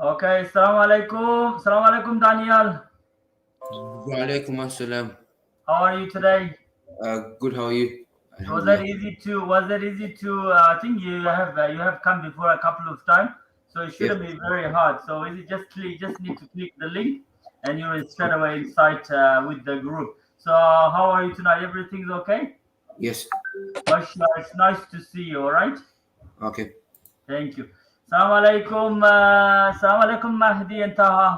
Okay, Assalamu alaikum. Assalamu alaikum, Daniel. Walaikum assalam. How are you today? Good, how are you? Was that Alhamdulillah. easy to? Was that easy to? I think you have come before a couple of times, so it Yes. shouldn't be very hard. So is it just click? Just need to click the link, and you're straight away inside with the group. So how are you tonight? Everything's okay? Yes. Mashallah, it's nice to see you. All right. Okay. Thank you. Assalamu alaikum. Assalamu alaikum, Mahdi and Taha.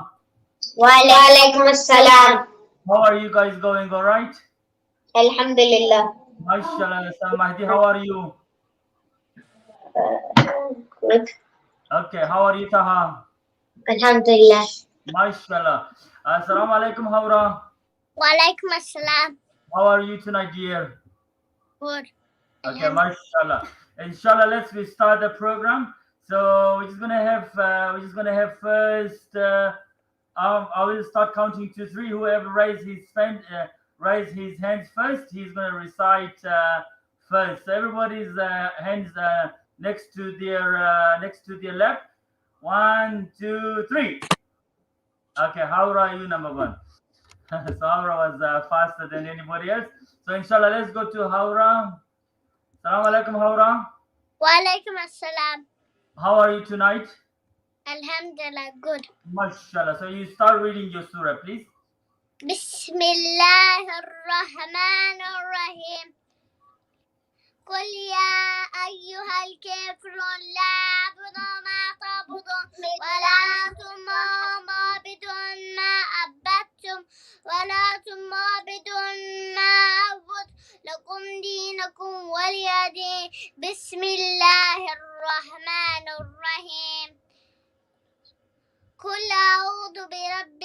Walaikum assalam. How are you guys going? All right. Alhamdulillah. Mashallah. Assalamu Mahdi. How are you? Good. Okay. How are you, Taha? Alhamdulillah. Mashallah. Assalamu alaikum, Haura. Walaikum assalam. How are you tonight, dear? Good. Okay, mashallah. Inshallah, let's start the program. So we're just gonna have first. I will start counting to three. Whoever raise his hands first, he's gonna recite first. So everybody's hands next to their left. 1, 2, 3. Okay, Haura, you number one. So Haura was faster than anybody else. So inshallah, let's go to Haura. Assalamu alaikum, Haura. Walaikum assalam. How are you tonight? Alhamdulillah, good. Mashallah. So you start reading your surah, please. Bismillah ar-Rahman ar-Rahim. قل يا أيها الكافرون لا أعبد ما تعبدون ولا أنتم عابدون ما عبدتم ولا أنتم عابدون ما أعبد لكم دينكم ولي دين. بسم الله الرحمن الرحيم. قل أعوذ برب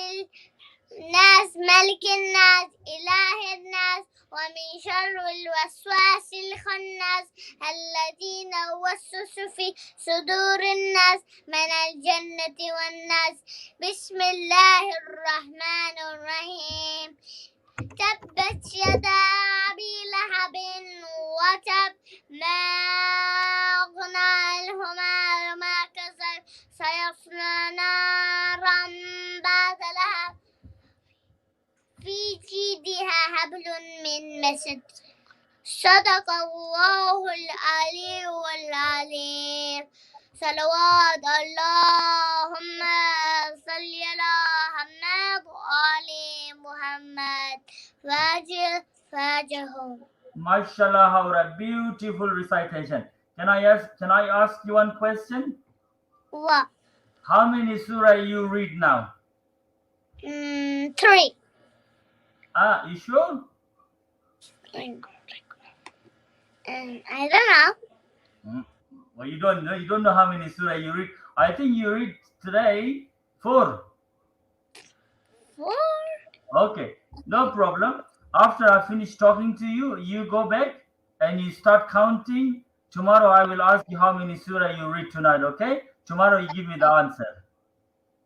الناس ملك الناس إله الناس ومن شر الوسواس الخناس الذين يوسوس في صدور الناس من الجنة والناس. بسم الله الرحمن الرحيم. تبت يدا أبي لهب وتب ما أغنى عنه ماله ما كسب سيصلى نارا ذات لهب في جيدها حبل من مسد. صدق الله العلي العظيم. صلوات اللهم صل على محمد وآل محمد فاجهم. Mashallah, Haura, beautiful recitation. Can I ask you one question? What? How many surah you read now? 3. You sure? I don't know. Well, you don't know. You don't know how many surah you read. I think you read today 4. 4? Okay, no problem. After I finish talking to you, you go back and you start counting. Tomorrow I will ask you how many surah you read tonight, okay? Tomorrow you give me the answer.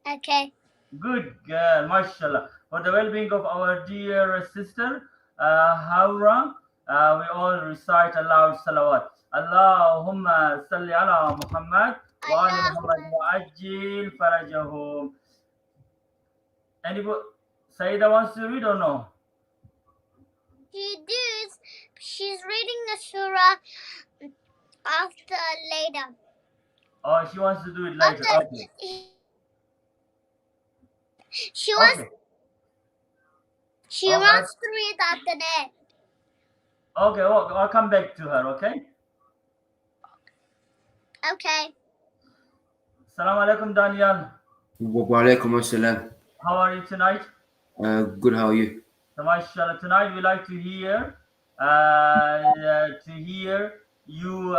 Okay. Good girl, mashallah. For the well-being of our dear sister, Haura, we all recite aloud salawat. Allahumma salli ala Muhammad wa ala Muhammad wa ajil farajahum. Anybody, Saida wants to read or no? She's reading the surah after later. Oh, she wants to do it later. Okay. She wants to read after that. Okay, well, I'll come back to her, okay? Okay. Assalamu alaikum, Daniel. Walaikum assalam. How are you tonight? Good, how are you? So, mashallah, tonight we like to hear you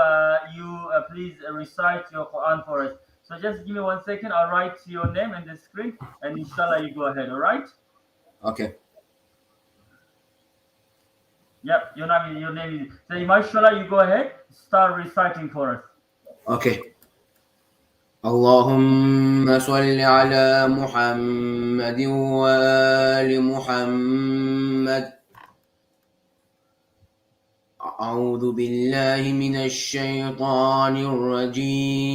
please recite your Quran for us. So just give me 1 second. I'll write your name in the screen, and inshallah you go ahead. All right? Okay. Yep, your name is. So mashallah, you go ahead. Start reciting for us. Okay. اللهم صل على محمد وآل محمد. أعوذ بالله من الشيطان الرجيم.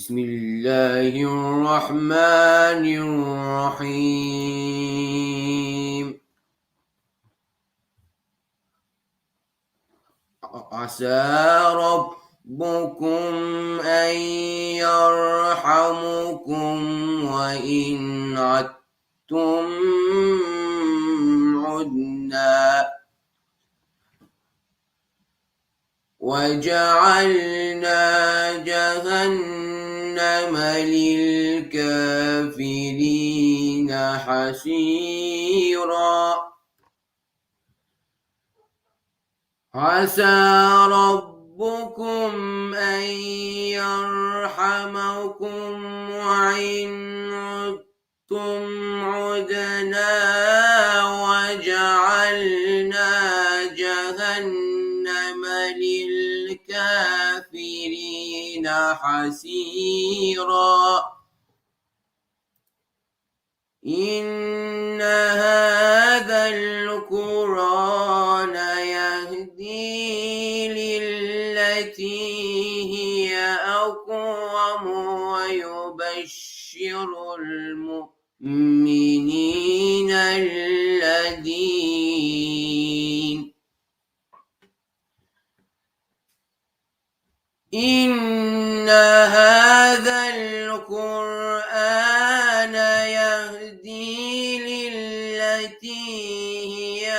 بسم الله الرحمن الرحيم عسى ربكم أن يرحمكم وإن عدتم عدنا وجعلنا جهنم للكافرين حسيرا عسى ربكم أن يرحمكم وإن عدتم عدنا وجعلنا جهنم للكافرين حسيرا إن هذا القرآن يهدي للتي هي أقوم ويبشر المؤمنين الذين إن هذا القرآن يهدي للتي هي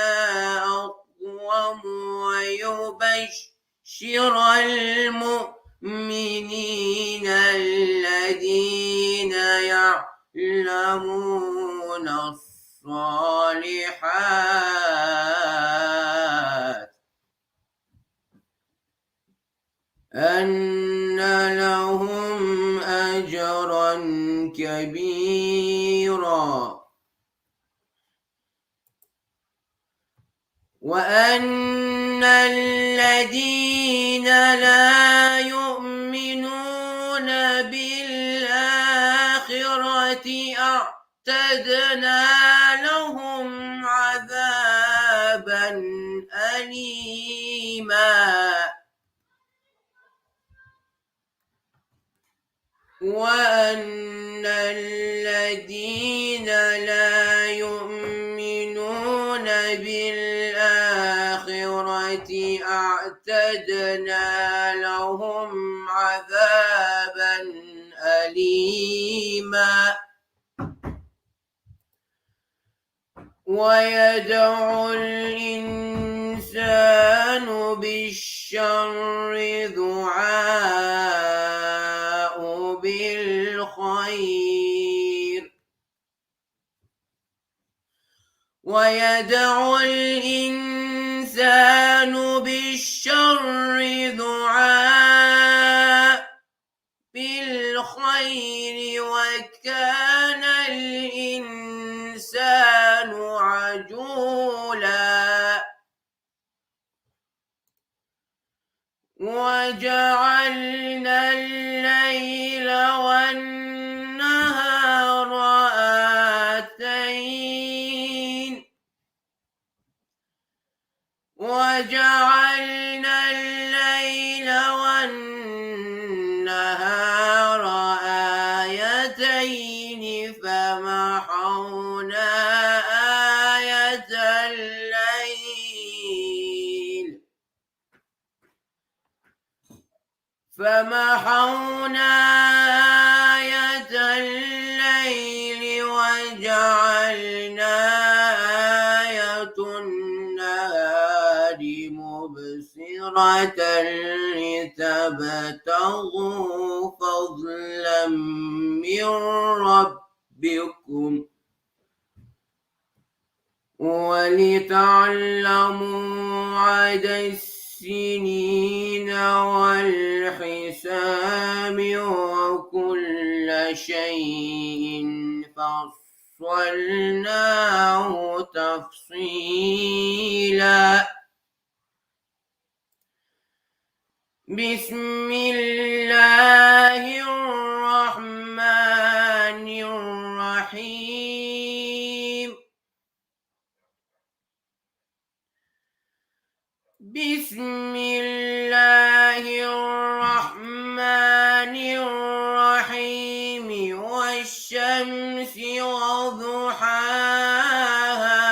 أقوم ويبشر المؤمنين الذين يعلمون الصالحات أن لهم أجرا كبيرا وأن الذين لا يؤمنون بالآخرة أعتدنا لهم عذابا أليما وأن الذين لا يؤمنون بالآخرة أعتدنا لهم عذابا أليما ويدعو الإنسان بالشر دعاء بالخير ويدعو الإنسان بالشر دعاء بالخير وكان الإنسان عجولا وجعلنا الليل والنهار آتين وجعلنا الليل والنهار آيتين فمحونا آية الليل وجعلنا آية النهار مبصرة لتبتغوا فضلا من ربكم ولتعلموا عدد السنين والحساب وكل شيء فصلناه تفصيلا بسم الله الرحمن الرحيم بسم الله الرحمن الرحيم وضحاها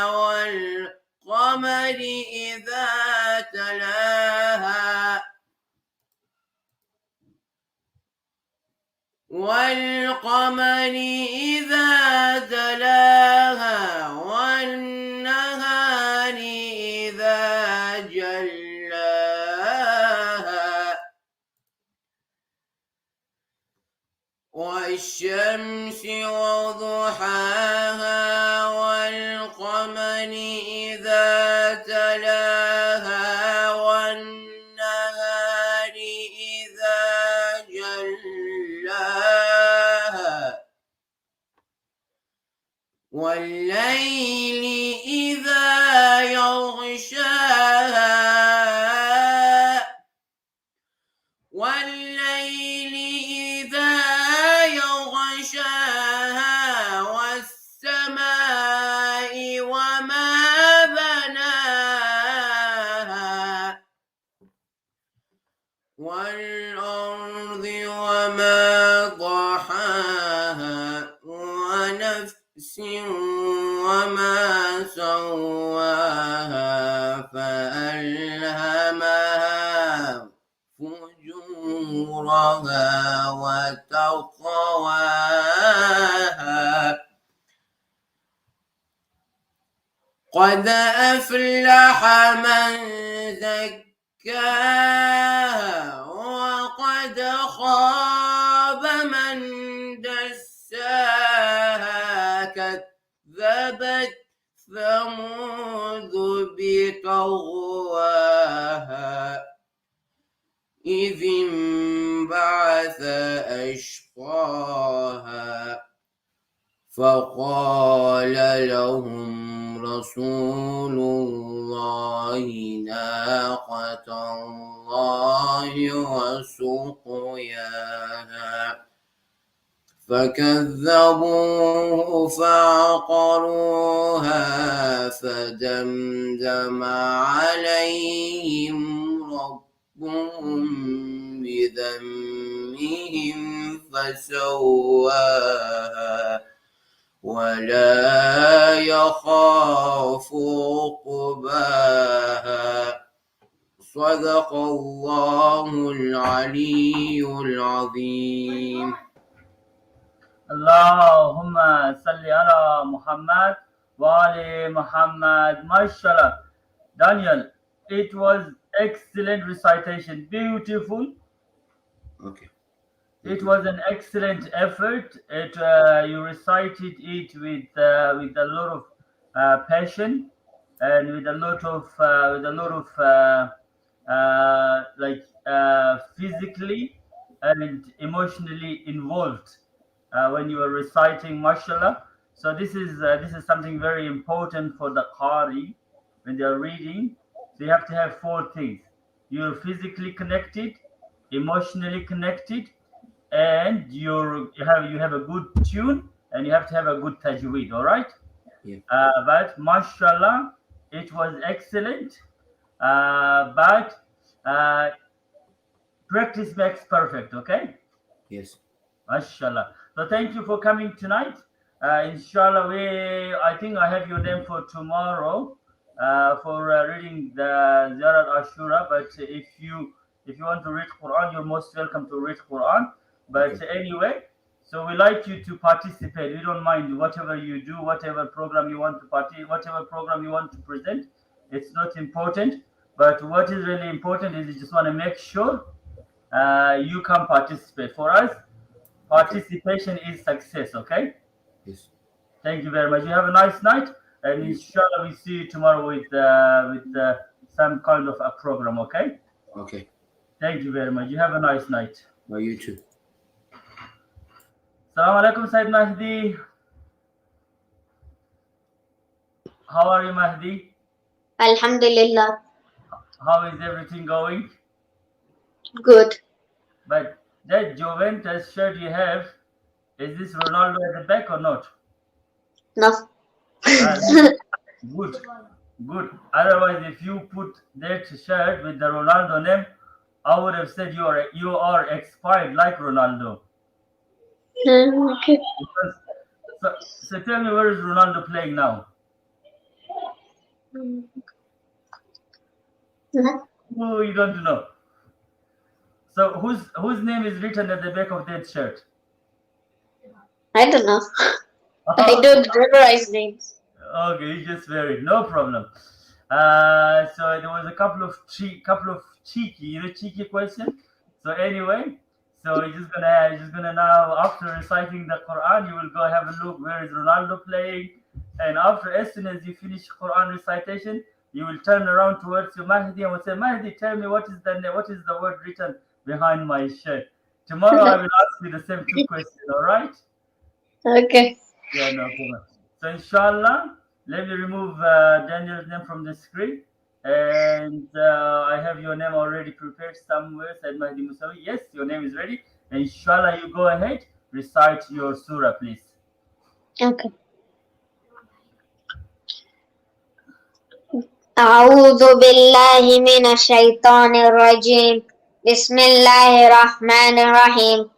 والقمر إذا تلاها والقمر إذا تلاها والنهار إذا جلاها والشمس وضحاها والقمر إذا تلاها والنهار إذا جلاها والليل إذا يغشاها والليل إذا يغشاها والسماء وما بناها والأرض وما ضحاها ونفس وما سواها فألهمها فجورها وتقواها قد أفلح من زكاها وقد خاب من دساها كذبت ثمود بطغواها إذ انبعث أشقاها فقال لهم رسول الله ناقة الله وسقياها فكذبوه فعقروها فدمدم عليهم ربهم بذنبهم فسواها ولا يخاف عقباها صدق الله العلي العظيم. Allahumma salli ala Muhammad wa ali Muhammad. Mashallah. Daniel, it was excellent recitation. Beautiful. Okay. It was an excellent effort. You recited it with a lot of passion and with a lot of physically and emotionally involved when you were reciting, mashallah. So this is something very important for the qari when they are reading. So you have to have four things: you're physically connected, emotionally connected, and you have a good tune, and you have to have a good tajweed. All right. Yeah. But mashallah, it was excellent. But practice makes perfect. Okay. Yes. Mashallah. So thank you for coming tonight. Inshallah, I think I have your name for tomorrow for reading the Ziyarat Ashura. But if you want to read Quran, you're most welcome to read Quran. But Okay. anyway, so we like you to participate. We don't mind whatever you do, whatever program you want to whatever program you want to present. It's not important. But what is really important is you just want to make sure you can participate. For us, participation is success. Okay. Yes. Thank you very much. You have a nice night, and inshallah we see you tomorrow with some kind of a program. Okay. Okay. Thank you very much. You have a nice night. Well, you too. Assalamu alaikum, Said Mahdi. How are you, Mahdi? Alhamdulillah. How is everything going? Good. But that Juventus shirt you have, is this Ronaldo at the back or not? No. Good, good. Otherwise, if you put that shirt with the Ronaldo name, I would have said you are expired like Ronaldo. Okay. Because So tell me, where is Ronaldo playing now? Oh, you don't know. So whose name is written at the back of that shirt? I don't know. I don't memorize names. Okay, you just wear it, no problem. So there was a couple of cheeky question. So anyway, so you're just gonna now, after reciting the Quran, you will go have a look where is Ronaldo playing, and after, as soon as you finish Quran recitation, you will turn around towards your Mahdi and will say, Mahdi, tell me what is the word written behind my shirt. Tomorrow I will ask you the same two questions. All right? Okay. Yeah, no problem. So inshallah, let me remove Daniel's name from the screen. And I have your name already prepared somewhere, said Mahdi Musawi. Yes, your name is ready. Inshallah, you go ahead, recite your surah, please. Okay. أعوذ بالله من الشيطان الرجيم بسم الله الرحمن الرحيم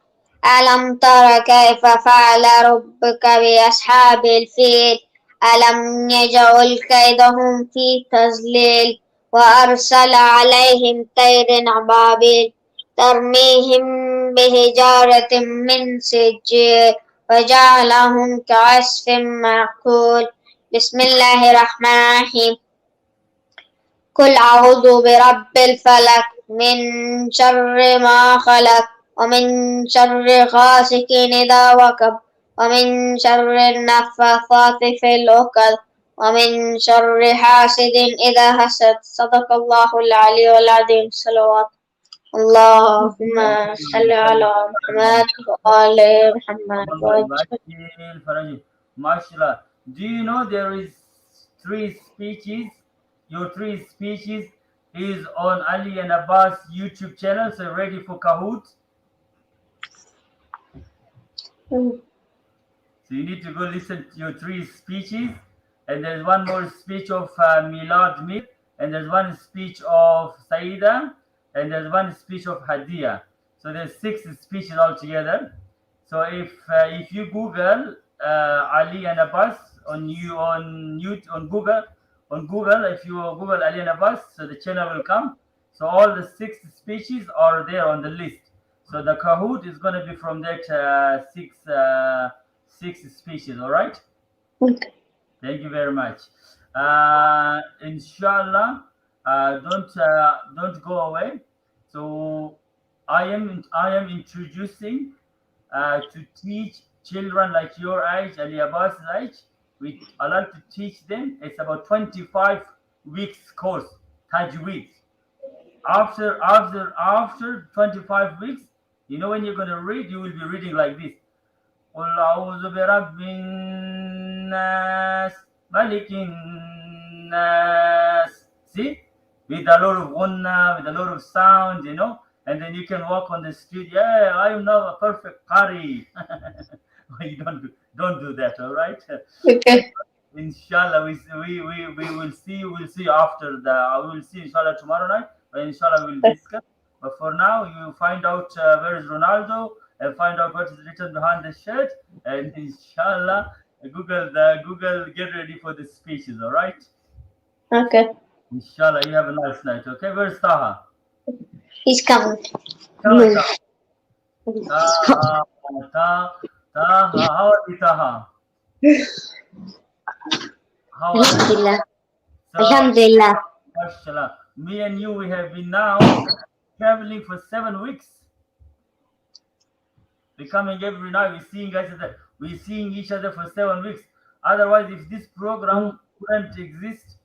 ألم تر كيف فعل ربك بأصحاب الفيل ألم يجعل كيدهم في تضليل وأرسل عليهم طير أبابيل ترميهم بحجارة من سجيل وجعلهم كعصف مأكول بسم الله الرحمن الرحيم قل أعوذ برب الفلق من شر ما خلق ومن شر غاسق إذا وقب ومن شر النفاثات في العقد ومن شر حاسد إذا حسد صدق الله العلي العظيم صلوات اللهم صل على محمد وآل محمد وجل. Mashallah. Do you know there is three speeches? Your three speeches is on Ali and Abbas YouTube channel. So ready for Kahoot? So you need to go listen to your three speeches. And there's one more speech of Milad Mir. And there's one speech of Saida. And there's one speech of Hadia. So there's 6 speeches altogether. So if you Google Ali and Abbas on Google, if you Google Ali and Abbas, so the channel will come. So all the 6 speeches are there on the list. So the Kahoot is going to be from that 6 speeches. All right. Okay. Thank you very much. Inshallah, don't go away. So I am introducing to teach children like your age, Ali Abbas' age. I like to teach them. It's about 25 weeks course, Tajweed. After 25 weeks, you know when you're going to read, you will be reading like this. قل أعوذ برب الناس ملك الناس. See? With a lot of gunna, with a lot of sound, you know, and then you can walk on the street. Yeah, I am now a perfect Qari. You don't do that, all right? Okay. Inshallah, we will see. We'll see after we'll see inshallah tomorrow night. But inshallah, we'll discuss. But for now, you find out where is Ronaldo and find out what is written behind the shirt. And inshallah, Google get ready for the speeches. All right? Okay. Inshallah, you have a nice night. Okay, where's Taha? He's coming. Come on, Taha. Taha, how are you, Taha? How are you? Alhamdulillah. So, Alhamdulillah. mashallah, me and you, we have been now traveling for 7 weeks. We're coming every night. We're seeing each other for 7 weeks. Otherwise, if this program wouldn't exist,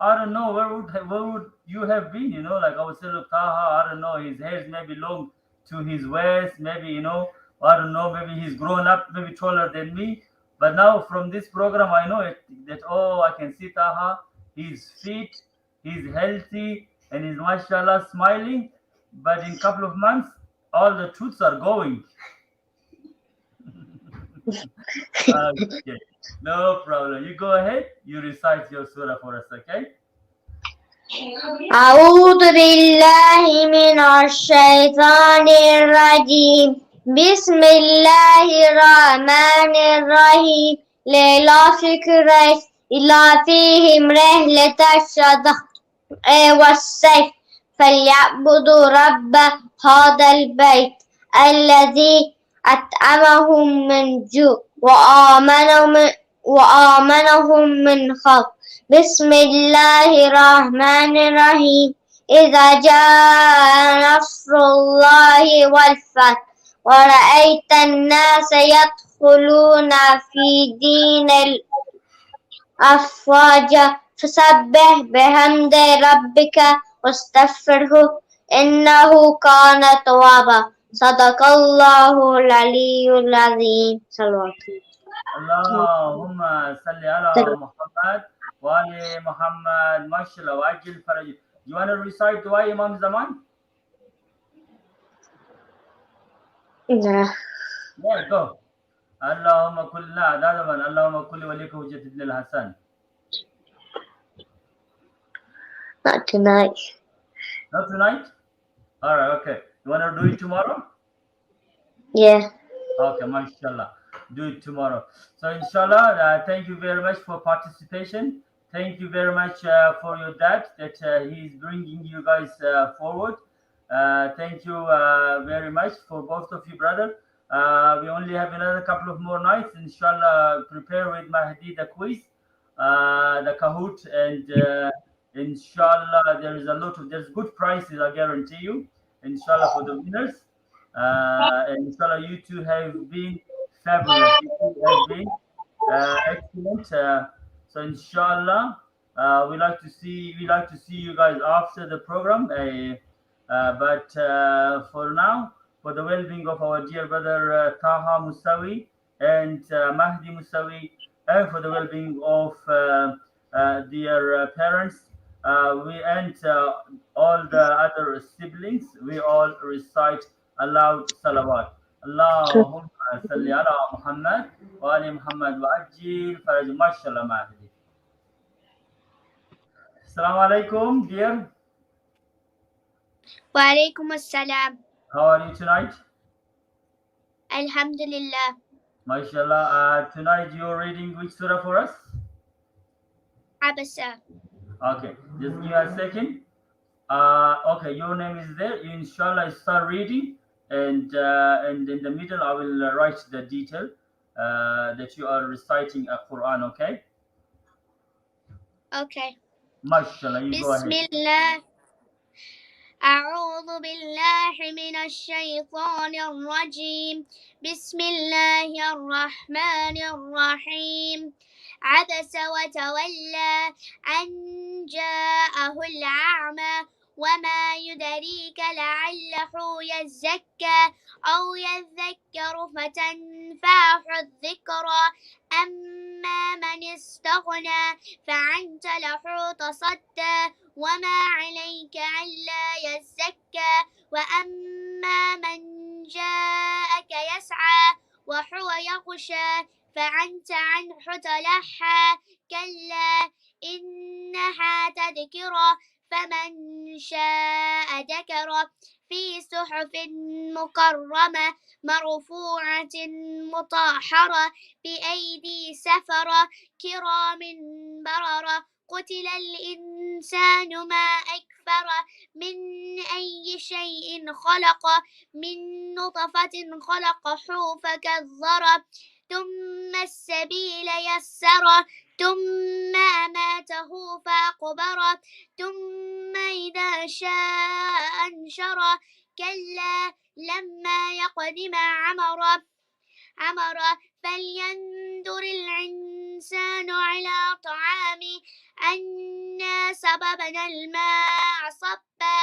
I don't know where would you have been? You know, like I would say, look, Taha, I don't know, his hair maybe long to his waist, maybe, you know, I don't know, maybe he's grown up, maybe taller than me. But now from this program, I know that I can see Taha, he's fit, he's healthy, and he's mashallah smiling. But in a couple of months, all the truths are going. Okay, no problem. You go ahead, you recite your surah for us, okay? أعوذ بالله من الشيطان الرجيم بسم الله الرحمن الرحيم لإلاف قريش إلافهم رحلة الشتاء والصيف فليعبدوا رب هذا البيت الذي أطعمهم من جوع وآمنهم من خوف بسم الله الرحمن الرحيم إذا جاء نصر الله والفتح ورأيت الناس يدخلون في دين الأفواج فسبح بحمد ربك واستغفره إنه كان توابا صدق الله العلي العظيم صلوات اللهم صل على محمد وآل محمد ما شاء الله وعجل فرج. You want to recite dua Imam Zaman? الله. Yeah, go. اللهم كل لا ده زمان اللهم كل وليك وجهة ابن الحسن. Not tonight. Not tonight? All right, okay. You want to do it tomorrow? Yeah. Okay, mashallah. Do it tomorrow. So inshallah, thank you very much for participation. Thank you very much for your dad that he's bringing you guys forward. Thank you very much for both of you, brother. We only have another couple of more nights. Inshallah, prepare with Mahdi the quiz, the Kahoot, and inshallah, there's good prizes, I guarantee you. Inshallah, for the winners. And inshallah, you two have been fabulous. You two have been excellent. So inshallah, we like to see you guys after the program. But for now, for the well-being of our dear brother Taha Musawi and Mahdi Musawi, and for the well-being of their parents, we and all the other siblings, we all recite aloud salawat. اللهم صل على محمد وآل محمد وعجل فرج ما شاء الله Mahdi. Assalamu alaikum, dear. Wa alaikum assalam. How are you tonight? Alhamdulillah. MashaAllah. Tonight you're reading which surah for us? Abasa. Okay, just give me a second. Okay, your name is there. You inshallah start reading, and in the middle I will write the detail that you are reciting a Quran. Okay? Okay. MashaAllah, you go ahead. Bismillah. أعوذ بالله من الشيطان الرجيم بسم الله الرحمن الرحيم عبس وتولى أن جاءه الأعمى وما يدريك لعله يزكى أو يذكر فتنفعه الذكرى أما من استغنى فأنت له تصدى وما عليك ألا يزكى وأما من جاءك يسعى وهو يغشى فأنت عنه تلهى كلا إنها تذكرة فمن شاء ذكره في صحف مكرمة مرفوعة مطهرة بأيدي سفرة كرام بررة قتل الإنسان ما أكفره من أي شيء خلق من نطفة خلقه فكذره ثم السبيل يسره ثم أماته فأقبره ثم إذا شاء أنشره كلا لما يقض ما أمره فلينظر الإنسان على طعامه أنا صببنا الماء صبا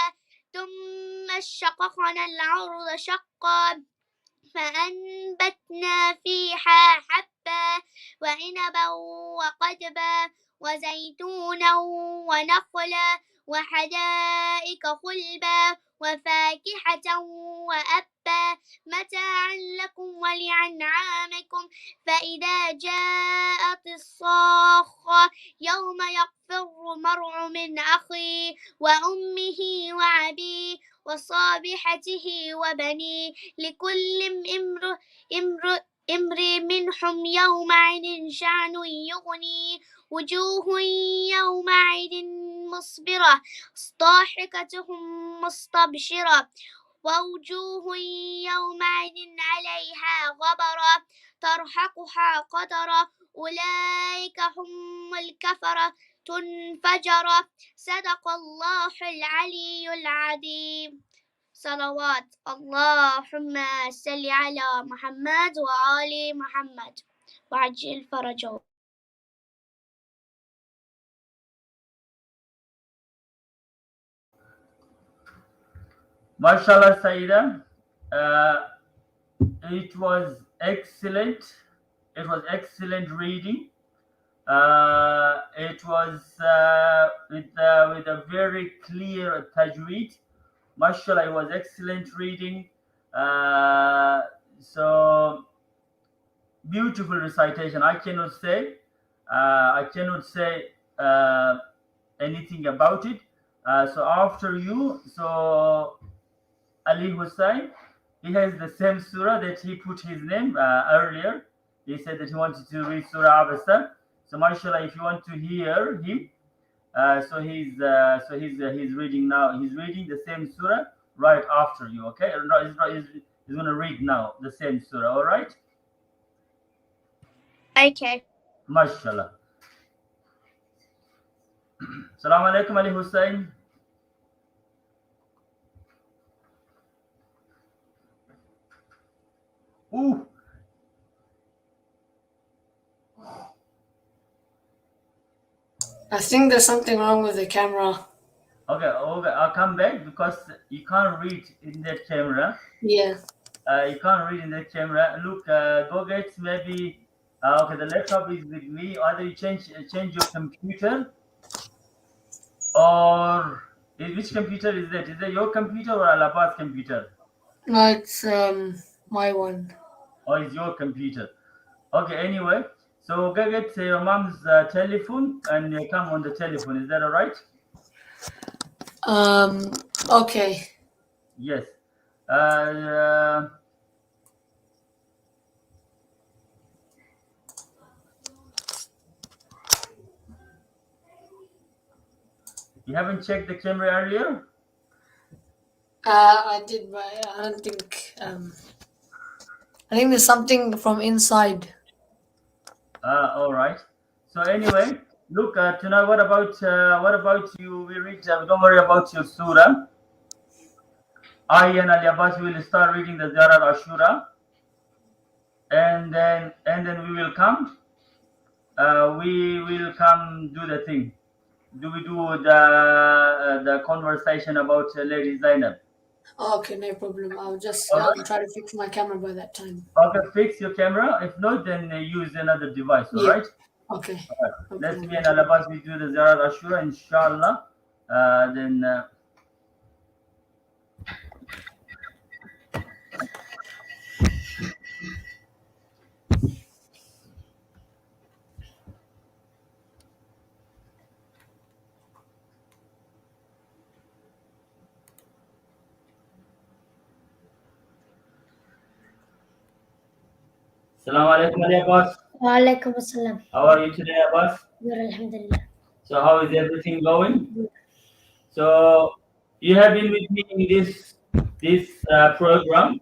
ثم شققنا الأرض شقا فأنبتنا فيها حبا وعنبا وقضبا وزيتونا ونخلا وحدائق غلبا وفاكهة وأبا متاعا لكم ولأنعامكم فإذا جاءت الصاخة يوم يفر المرء من أخيه وأمه وأبيه وصابحته وبنيه لكل امرئ منهم يومئذ شأن يغني وجوه يومئذ مصبرة ضاحكة مستبشرة ووجوه يومئذ عليها غبرة ترهقها قترة أولئك هم الكفرة الفجرة صدق الله العلي العظيم صلوات اللهم صل على محمد وآل محمد وعجل فرجه. MashaAllah, Saida. It was excellent. It was excellent reading. It was with a very clear tajweed. MashaAllah, it was excellent reading. So beautiful recitation. I cannot say anything about it. So after you, so Ali Hussain, he has the same surah that he put his name earlier. He said that he wanted to read Surah Abasa. So mashallah, if you want to hear him, so he's reading now. He's reading the same surah right after you. Okay, he's going to read now the same surah. All right. Okay. Mashallah. Assalamu alaikum, Ali Hussain. Ooh. I think there's something wrong with the camera. Okay, I'll come back because you can't read in that camera. Yeah. You can't read in that camera. Look, go get maybe. Okay, the laptop is with me. Either you change your computer, or which computer is that? Is that your computer or Alaba's computer? No, it's my one. Or is your computer? Okay. Anyway, so go get your mom's telephone and you come on the telephone. Is that all right? Okay. Yes. You haven't checked the camera earlier? I did, but I don't think. I think there's something from inside. All right. So anyway, look, tonight, what about you? We read. Don't worry about your surah. I and Ali Abbas will start reading the Ziyarat Ashura, and then we will come. We will come do the thing. Do we do the conversation about Lady Zainab? Okay, no problem. I'll just Alright. try to fix my camera by that time. Okay, fix your camera. If not, then use another device. All right. Okay. All right. No Let's problem. be in Alabas. We do the Ziyarat Ashura, inshallah. Then. Assalamu alaikum, Ali Abbas. Wa alaikum assalam. How are you today, Abbas? Good, alhamdulillah. So how is everything going? So you have been with me in this program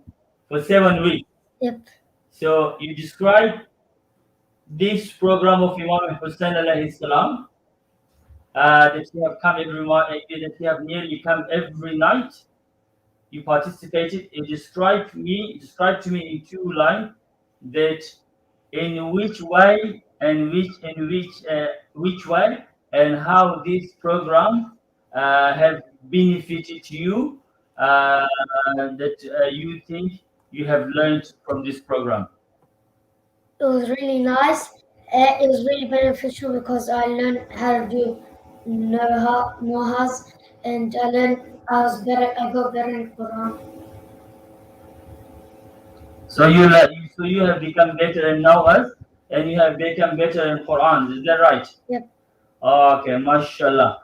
for 7 weeks. Yep. So you describe this program of Imam Hussain a.s. That you have come that you have nearly come every night. You participated. You described to me in 2 lines that in which way and which way and how this program have benefited you that you think you have learned from this program. It was really nice. It was really beneficial because I learned how to do Nohas, and I got better in Quran. So you have become better in Nohas and you have become better in Quran. Is that right? Yep. Okay, mashallah.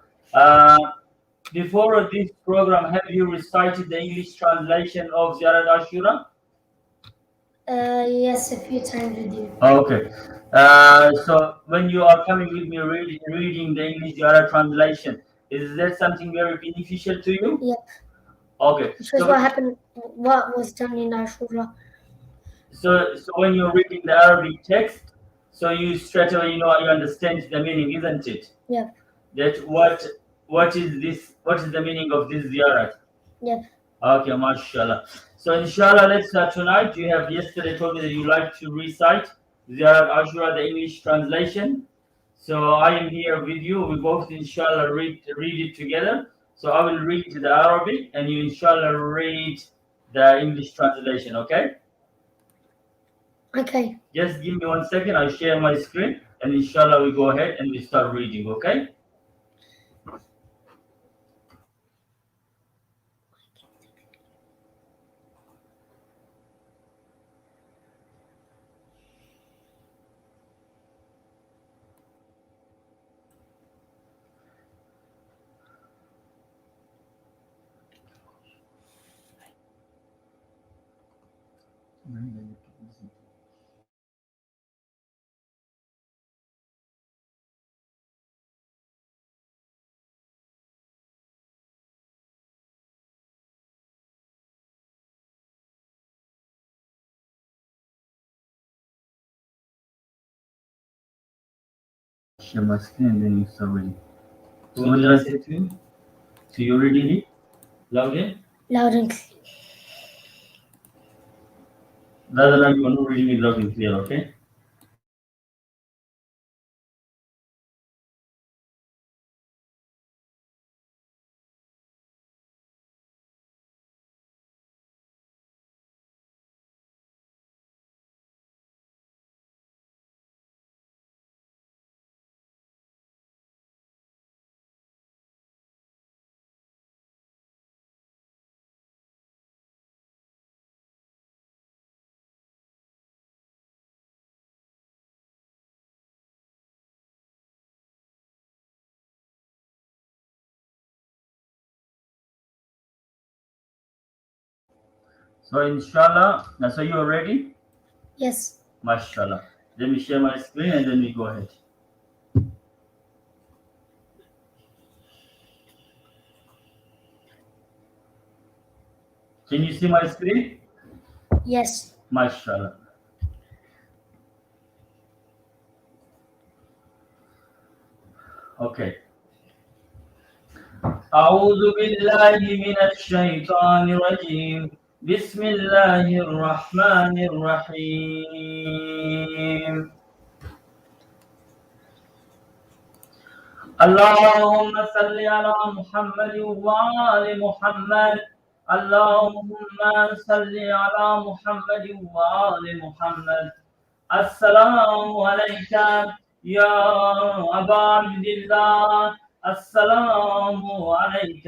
before this program, have you recited the English translation of Ziyarat Ashura? Yes, a few times with you. Okay. So when you are coming with me reading the English Ziyarat translation, is that something very beneficial to you? Yep. Okay. It shows what happened, what was done in Ashura. So when you're reading the Arabic text, so you straight away you understand the meaning, isn't it? Yep. That what is this? What is the meaning of this ziyarat? Yep. Okay, mashallah. So inshallah, let's start tonight. You have yesterday told me that you like to recite Ziyarat Ashura, the English translation. So I am here with you. We both inshallah read it together. So I will read the Arabic and you inshallah read the English translation. Okay? Okay. Just give me 1 second. I'll share my screen and inshallah we go ahead and we start reading. Okay? Share my screen and then you start reading. So what did I say to you? So you're reading it? Loudly? Loud and clear. Rather than you are not reading it loud and clear, okay? So inshallah, so you are ready? Yes. Mashallah. Let me share my screen and then we go ahead. Can you see my screen? Yes. Mashallah. Okay. أعوذ بالله من الشيطان الرجيم بسم الله الرحمن الرحيم اللهم صل على محمد وآل محمد اللهم صل على محمد وآل محمد السلام عليك يا أبا عبد الله السلام عليك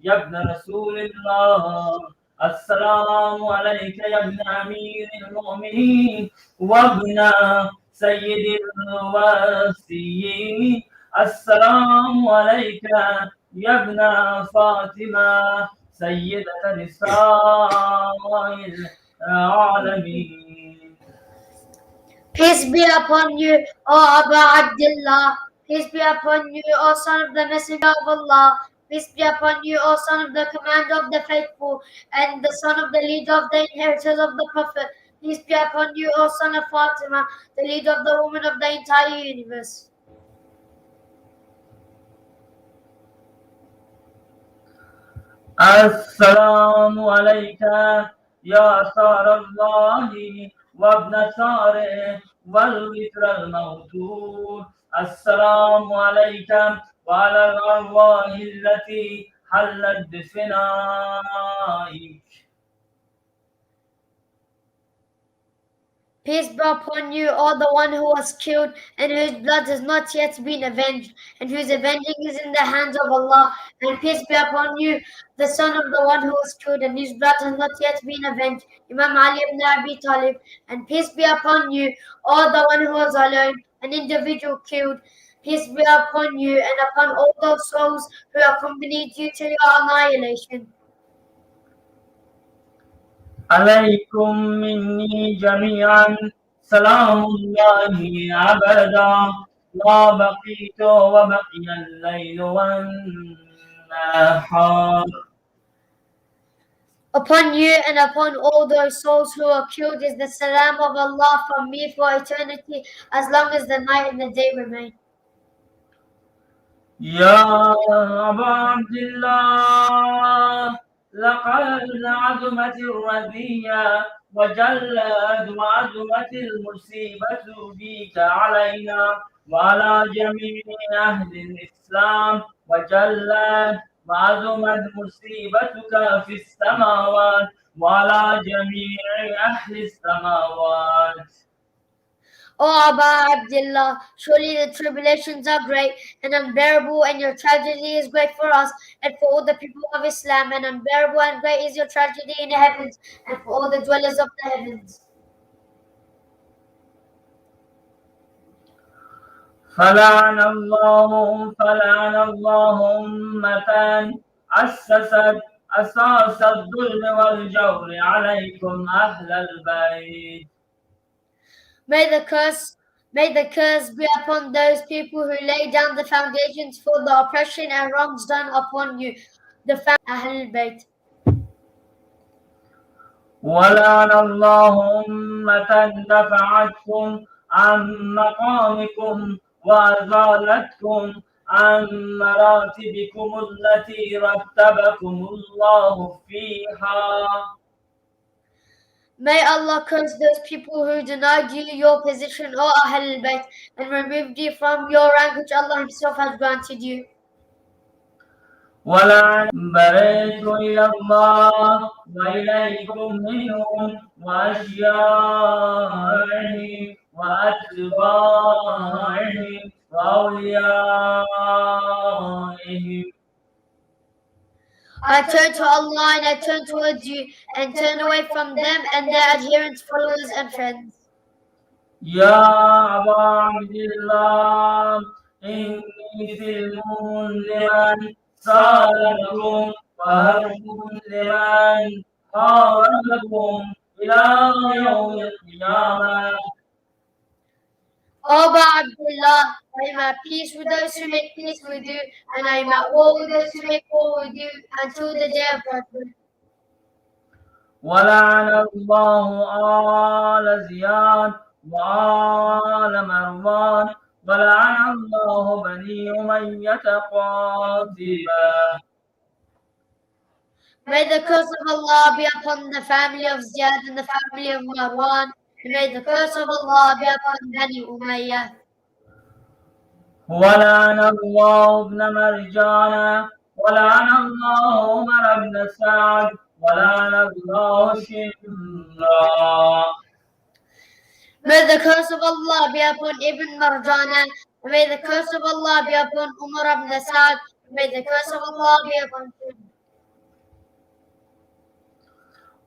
يا ابن رسول الله السلام عليك يا ابن أمير المؤمنين وابن سيد الواسيين السلام عليك يا ابن فاطمة سيدة نساء العالمين. Peace be upon you, O Abu Abdullah. Peace be upon you, O son of the Messenger of Allah. Peace be upon you, O son of the Commander of the Faithful, and the son of the leader of the inheritors of the Prophet. Peace be upon you, O son of Fatima, the leader of the woman of the entire universe. السلام عليك يا ثار الله وابن ثاره والوتر الموتور السلام عليك وعلى الأرواح التي حلت بفنائك. Peace be upon you, O the one who was killed and whose blood has not yet been avenged, and whose avenging is in the hands of Allah. And peace be upon you, the son of the one who was killed and whose blood has not yet been avenged, Imam Ali ibn Abi Talib. And peace be upon you, O the one who was alone, an individual killed, Peace be upon you and upon all those souls who accompanied you to your annihilation. عليكم مني جميعا سلام الله أبدا ما بقيت وبقي الليل والنهار. Upon you and upon all those souls who are killed is the salam of Allah from me for eternity, as long as the night and the day remain. يا أبا عبد الله لقد عظمت الرذية وجلت وعظمت المصيبة بك علينا وعلى جميع أهل الإسلام وجلت وعظمت مصيبتك في السماوات وعلى جميع أهل السماوات. O Aba Abdullah, surely the tribulations are great and unbearable, and your tragedy is great for us and for all the people of Islam, and unbearable and great is your tragedy in the heavens and for all the dwellers of the heavens. فلعن الله أمة أسست أساس الظلم والجور عليكم أهل البيت. May the curse be upon those people who lay down the foundations for the oppression and wrongs done upon you, the family Ahlul Bayt. ولعن الله أمة دفعتكم عن مقامكم وأزالتكم عن مراتبكم التي رتبكم الله فيها. May Allah curse those people who denied you your position, O Ahlul Bayt, and removed you from your rank which Allah Himself has granted you. ولعن بريت إلى الله وإليكم منهم وأشياعهم وأتباعهم وأوليائهم. I turn to Allah and I turn towards you and turn away from them and their adherents, followers, and friends. يا أبا عبد الله إني سلم لمن سالكم وهرب لمن حاربكم إلى يوم القيامة. O Aba Abdullah, I am at peace with those who make peace with you, and I am at war with those who make war with you until the day of judgment. ولعن الله آل زياد وآل مروان ولعن الله بني أمية قاطبة. May the curse of Allah be upon the family of Ziyad and the family of Marwan, and may the curse of Allah be upon Bani Umayyah. ولعن الله ابن مرجان ولعن الله عمر بن سعد ولعن الله شمرا. May the curse of Allah be upon Ibn Marjana, and may the curse of Allah be upon Umar ibn Sa'd, and may the curse of Allah be upon him.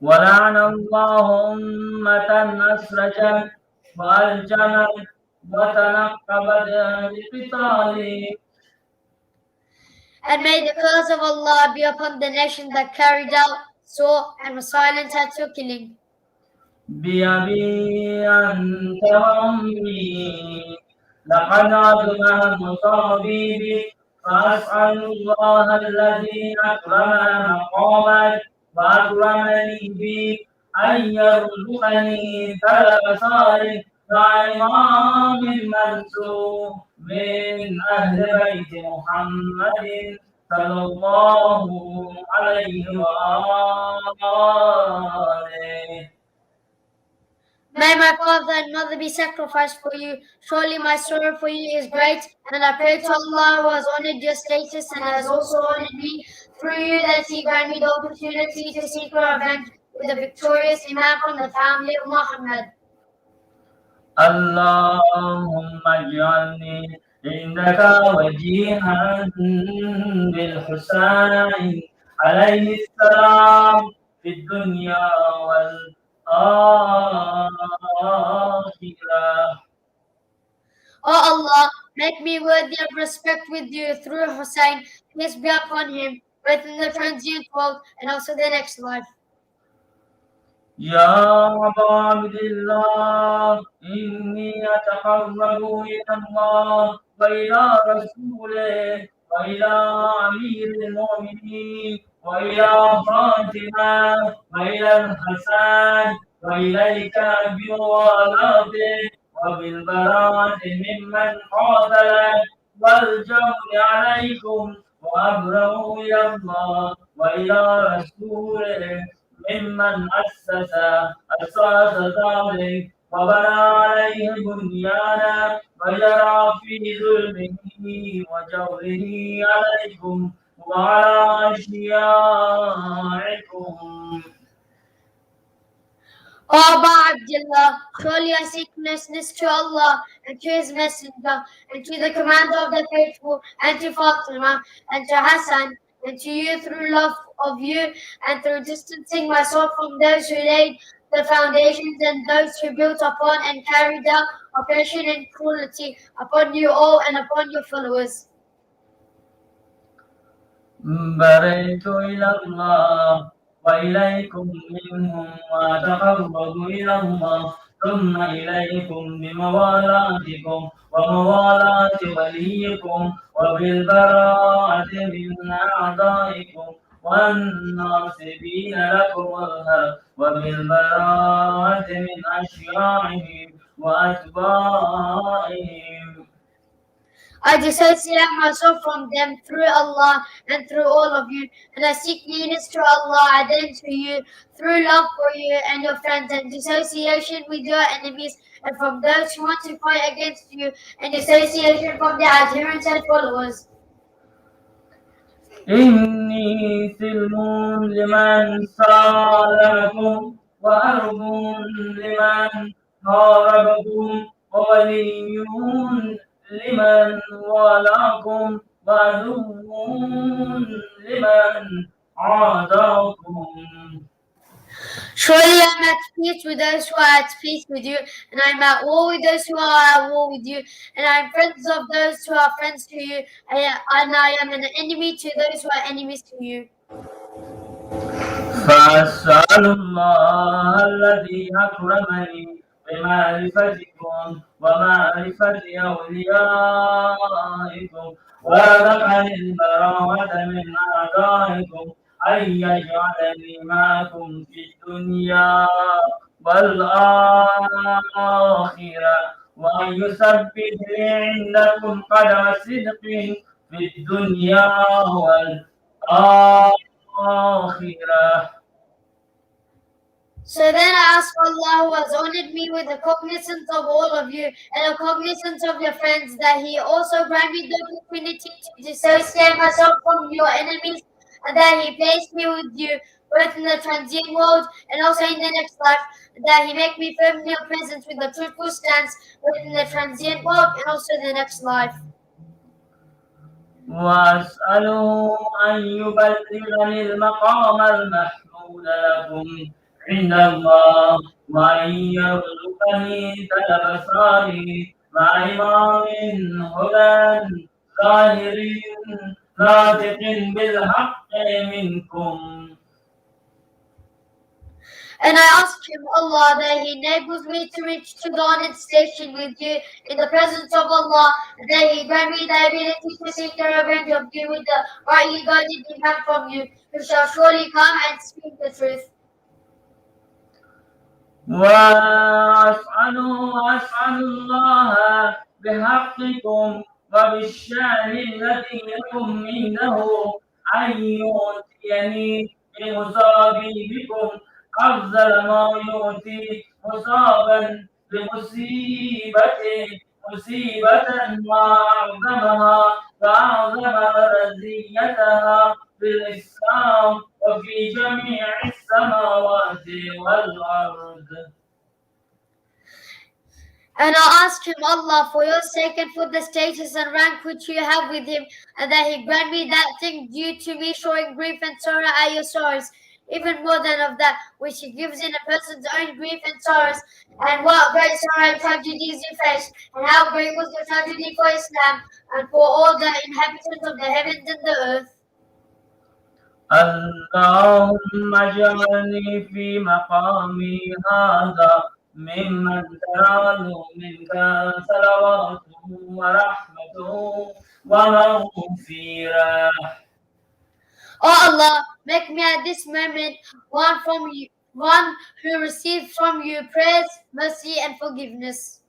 ولعن الله أمة أسرجت وألجمت وتنقبت بقتال. And may the curse of Allah be upon the nation that carried out, saw, and was silent at your killing. بأبي أنت وأمي لقد عظم مصابي بك فأسأل الله الذي أكرم مقامك وأكرمني بك أن يرزقني ثلاث صالح مع إمام منصور من أهل بيت محمد صلى الله عليه وآله. May my father and mother be sacrificed for you. Surely my sorrow for you is great, and I pray to Allah who has honored your status and has also honored me through you that He grant me the opportunity to seek revenge with the victorious Imam from the family of Muhammad. اللهم اجعلني عندك وجيها بالحسين عليه السلام في الدنيا والآخرة. O Allah, make me worthy of respect with you through Hussain, peace be upon him, both in the transient world and also the next life. يا أبا عبد الله إني أتقرب إلى الله وإلى رسوله وإلى أمير المؤمنين وإلى فاطمة وإلى الحسن وإليك بولاده وبالبراءة ممن قاتلك والجور عليكم وأبرأ إلى الله وإلى رسوله ممن أسس ذلك وبنى عليه بنيانا وجرى في ظلمه وجوره عليكم وعلى أشياعكم. O Aba Abdullah, surely I seek mercy to Allah and to His Messenger and to the Commander of the Faithful and to Fatima and to Hassan and to you through love of you and through distancing myself from those who laid the foundations and those who built upon and carried out oppression and cruelty upon you all and upon your followers. برئت إلى الله وإليكم منهم وأتقرب إلى الله ثم إليكم بموالاتكم وموالاة وليكم وبالبراءة من أعدائكم والناصبين لكم الهدى وبالبراءة من أشياعهم وأتباعهم. I dissociate myself from them through Allah and through all of you, and I seek nearness to Allah and then to you through love for you and your friends, and dissociation with your enemies, and from those who want to fight against you, and dissociation from their adherents and followers. إني سلم لمن سالمكم وأرض لمن حاربكم وولي لمن والاكم وعدو لمن عاداكم. Surely I am at peace with those who are at peace with you, and I am at war with those who are at war with you, and I am friends of those who are friends to you, and I am an enemy to those who are enemies to you. فأسأل الله الذي أكرمني بمعرفتكم ومعرفة أوليائكم ورزقني البراءة من أعدائكم أن يجعلني معكم في الدنيا والآخرة وأن يثبت لي عندكم قدم صدق في الدنيا والآخرة. So then I ask Allah, who has honored me with the cognizance of all of you and the cognizance of your friends, that He also grant me the opportunity to dissociate myself from your enemies, and that He place me with you both in the transient world and also in the next life, and that He make me firm in your presence with the truthful stance both in the transient world and also the next life. وأسأله أن يبلغني المقام المحمود لكم عند الله وأن يرزقني طلب صالح مع إمام هدى ظاهر ناطق بالحق منكم. And I ask him, Allah, that He enables me to reach to the honored station with you in the presence of Allah, and that He grant me the ability to seek the revenge of you with the rightly guided Imam from you, who shall surely come and speak the truth. وأسأل الله بحقكم وبالشأن الذي لكم عنده أن يؤتيني بمصابي بكم أفضل ما يؤتي مصابا مصيبة ما أعظمها وأعظم رزيتها في الإسلام وفي جميع السماوات والأرض. And I ask him, Allah, for your sake and for the status and rank which you have with him, and that He grant me that thing due to me, showing grief and sorrow at your sorrows, even more than of that which He gives in a person's own grief and sorrows. And what great sorrow and tragedies you face, and how great was the tragedy for Islam and for all the inhabitants of the heavens and the earth. اللهم اجعلني في مقامي هذا ممن تنال منك صلواته ورحمته ومغفرة. Oh Allah, make me at this moment one who receives from you praise, mercy, and forgiveness.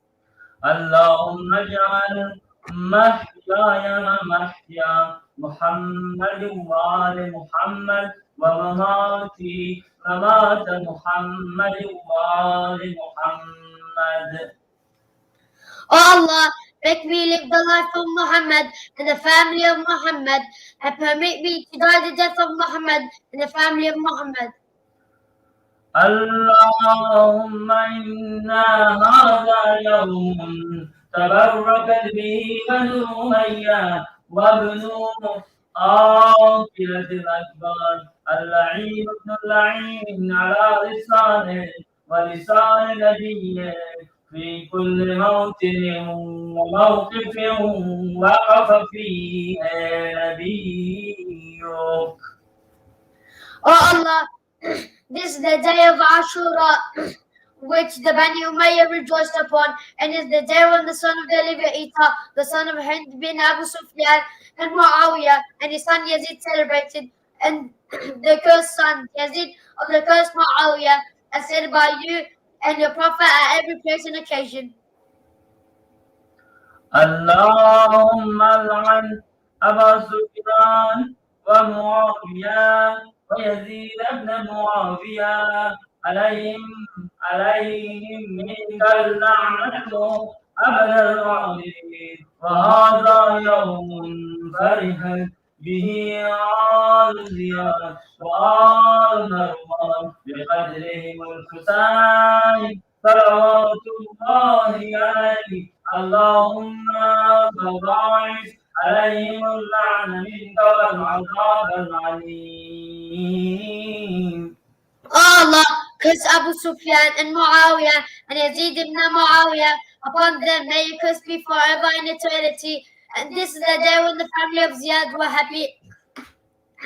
اللهم اجعل محياي محيا محمد وآل محمد ومماتي ممات محمد وآل محمد. Oh Allah, make me live the life of Muhammad and the family of Muhammad, and permit me to die the death of Muhammad and the family of Muhammad. اللهم إنا هذا يوم تبركت به بنو أمية وابنو آكلة الأكبر اللعين ابن اللعين على لسانه ولسان نبيه في كل موطن وموقف وقف فيه نبيك. Oh Allah, this is the day of Ashura, which the Bani Umayyah rejoiced upon, and is the day when the son of the liver eater, the son of Hind bin Abu Sufyan, and Muawiyah, and his son Yazid celebrated, and the cursed son Yazid of the cursed Muawiyah, as said by you and your Prophet at every place and occasion. اللهم لعن أبا سفيان ومعاوية ويزيد بن معاوية عليهم منك اللعنة أبد الآبدين. وهذا يوم فرحت به آل زياد وآل مروان بقدرهم الحسين صلوات الله عليه. اللهم فضاعف عليهم اللعن منك والعذاب العليم. Allah, curse Abu Sufyan and Muawiyah and Yazid ibn Muawiyah upon them. May your curse be forever in eternity. And this is the day when the family of Ziyad were happy,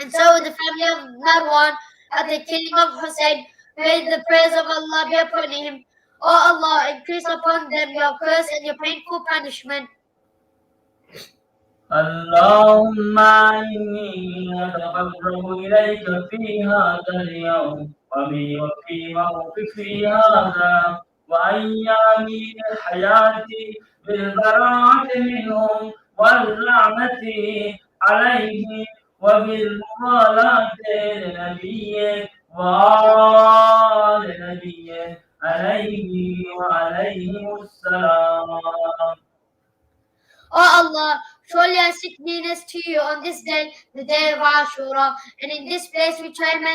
and so the family of Marwan at the killing of Hussein. May the praise of Allah be upon him. O Allah, increase upon them your curse and your painful punishment. اللهم إني أتقرب إليك في هذا اليوم وفي موقفي هذا وأيامي حياتي بالبراءة منهم واللعنة عليه وبالموالاة لنبيك وآل نبيك عليه وعليهم السلام. O Allah, surely I seek nearness to you on this day, the day of Ashura, and in this place which I am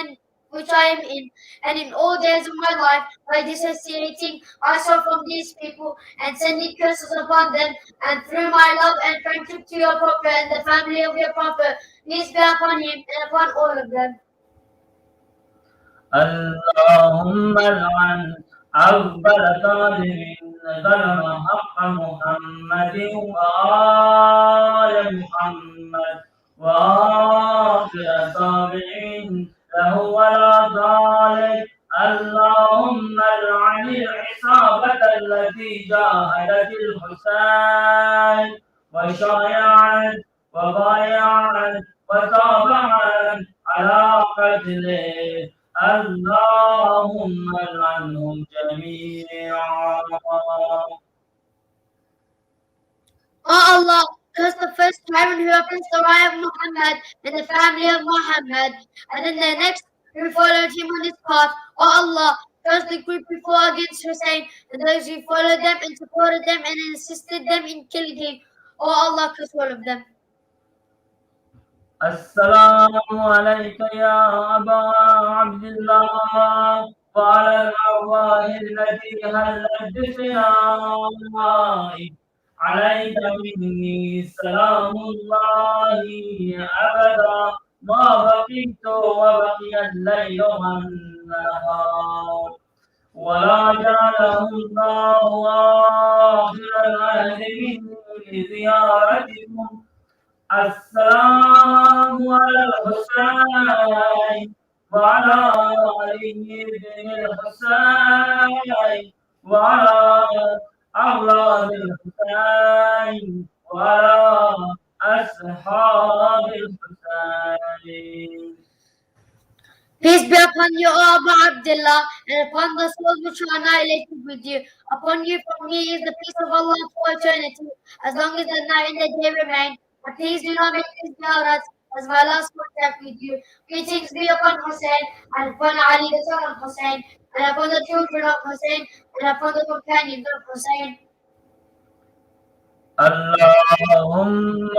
in, and in all days of my life, by dissociating myself from these people and sending curses upon them, and through my love and friendship to your Prophet and the family of your Prophet, peace be upon him and upon all of them. اللهم لعن أول ظالم ظلم حق محمد وآل محمد وآخر تابع له ولا ظالم. اللهم لعن العصابة التي جاهدت الحسين وشايعت وبايعت وتابعت على قتله. اللهم لعنهم جميعا. O Allah, curse the first tyrant who opposed the right of Muhammad and the family of Muhammad, and then the next who followed him on his path. O Allah, curse the group who fought against Hussein and those who followed them and supported them and assisted them in killing him. O Allah, curse all of them. السلام عليك يا أبا عبد الله وعلى الأرواح التي هلت بفنائك. عليك مني سلام الله أبدا ما بقيت وبقي الليل والنهار ولا جعله الله آخر العهد منه لزيارتكم السلام على الحسين وعلى علي بن الحسين وعلى أولاد الحسين وعلى أصحاب الحسين. Peace be upon you, O Abu Abdullah, and upon the souls which are annihilated with you. Upon you from me is the peace of Allah for eternity, as long as the night and the day remain. But please do not make this Ziyarat as my last contact with you. Greetings be upon Hussein, and upon Ali the son of Hussein, and upon the children of Hussein, and upon the companions of Hussein. اللهم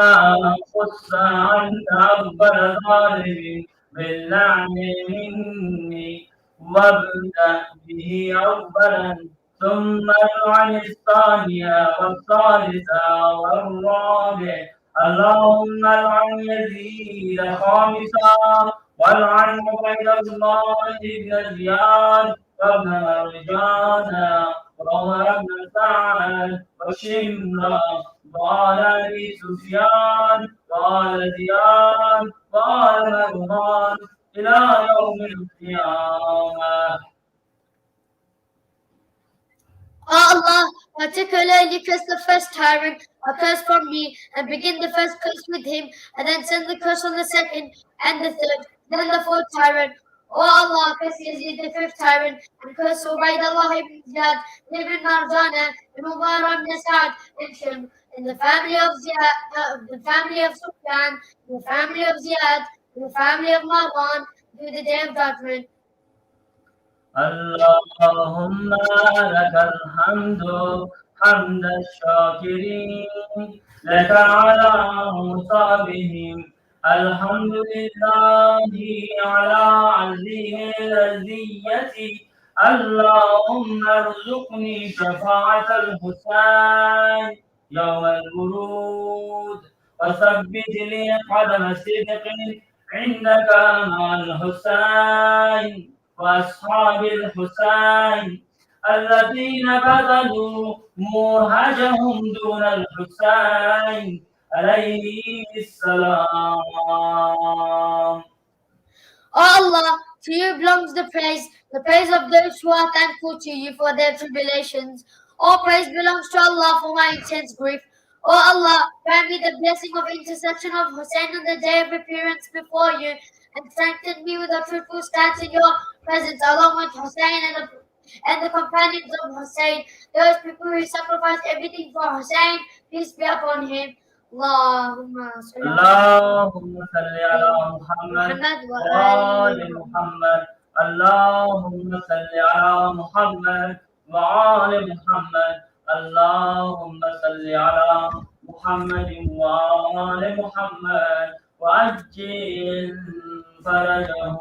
خص عنك أكبر ظالم باللعن مني وابدأ به أولا ثم العن الثانية والثالثة والرابع اللهم العن يزيد خامسا والعن عبيد الله بن زياد وابن مرجان وعمر بن سعد وشمرا وقال ابي سفيان وقال زياد وقال مروان الى يوم القيامه. O Allah, particularly curse the first tyrant, a curse from me, and begin the first curse with him, and then send the curse on the second and the third, then the fourth tyrant. O Allah, curse Yazid the fifth tyrant, and curse Ubaidullah ibn Ziyad, ibn Marjana, and Umar ibn Sa'd, and Shim, in the family of the family of Sufyan, in the family of Ziyad, in the family of Marwan, to the day of judgment. اللهم لك الحمد حمد الشاكرين لك على مصابهم الحمد لله على عزه الأذية اللهم ارزقني شفاعة الحسين يوم الورود وثبت لي قدم صدق عندك مع الحسين وأصحاب الحسين الذين بذلوا منهجهم دون الحسين عليه السلام. O Allah, to you belongs the praise of those who are thankful to you for their tribulations. All praise belongs to Allah for my intense grief. O Allah, grant me the blessing of intercession of Hussein on the day of appearance before you, and strengthen me with a truthful stance in your presence, along with Hussein and the companions of Hussein, those people who sacrificed everything for Hussein, peace be upon him. Allahumma salli اللهم صل على محمد Muhammad wa وآل ali محمد اللهم صل على محمد وآل محمد اللهم صل على محمد وآل محمد وعجل فرجهم.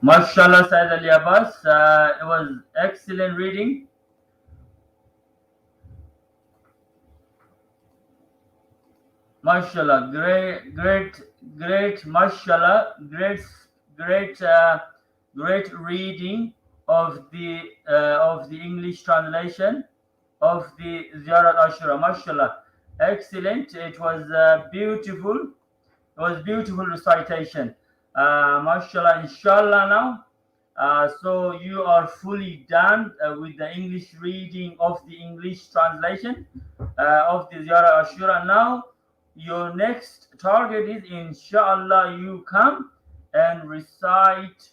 Mashallah, Said Ali Abbas. It was excellent reading. Mashallah, great, mashallah, great reading of the English translation of the Ziyarat Ashura. Mashallah, excellent. It was beautiful. It was beautiful recitation. Mashallah, inshallah now. So you are fully done with the English reading of the English translation of the Ziyarat Ashura. Now your next target is, inshallah, you come and recite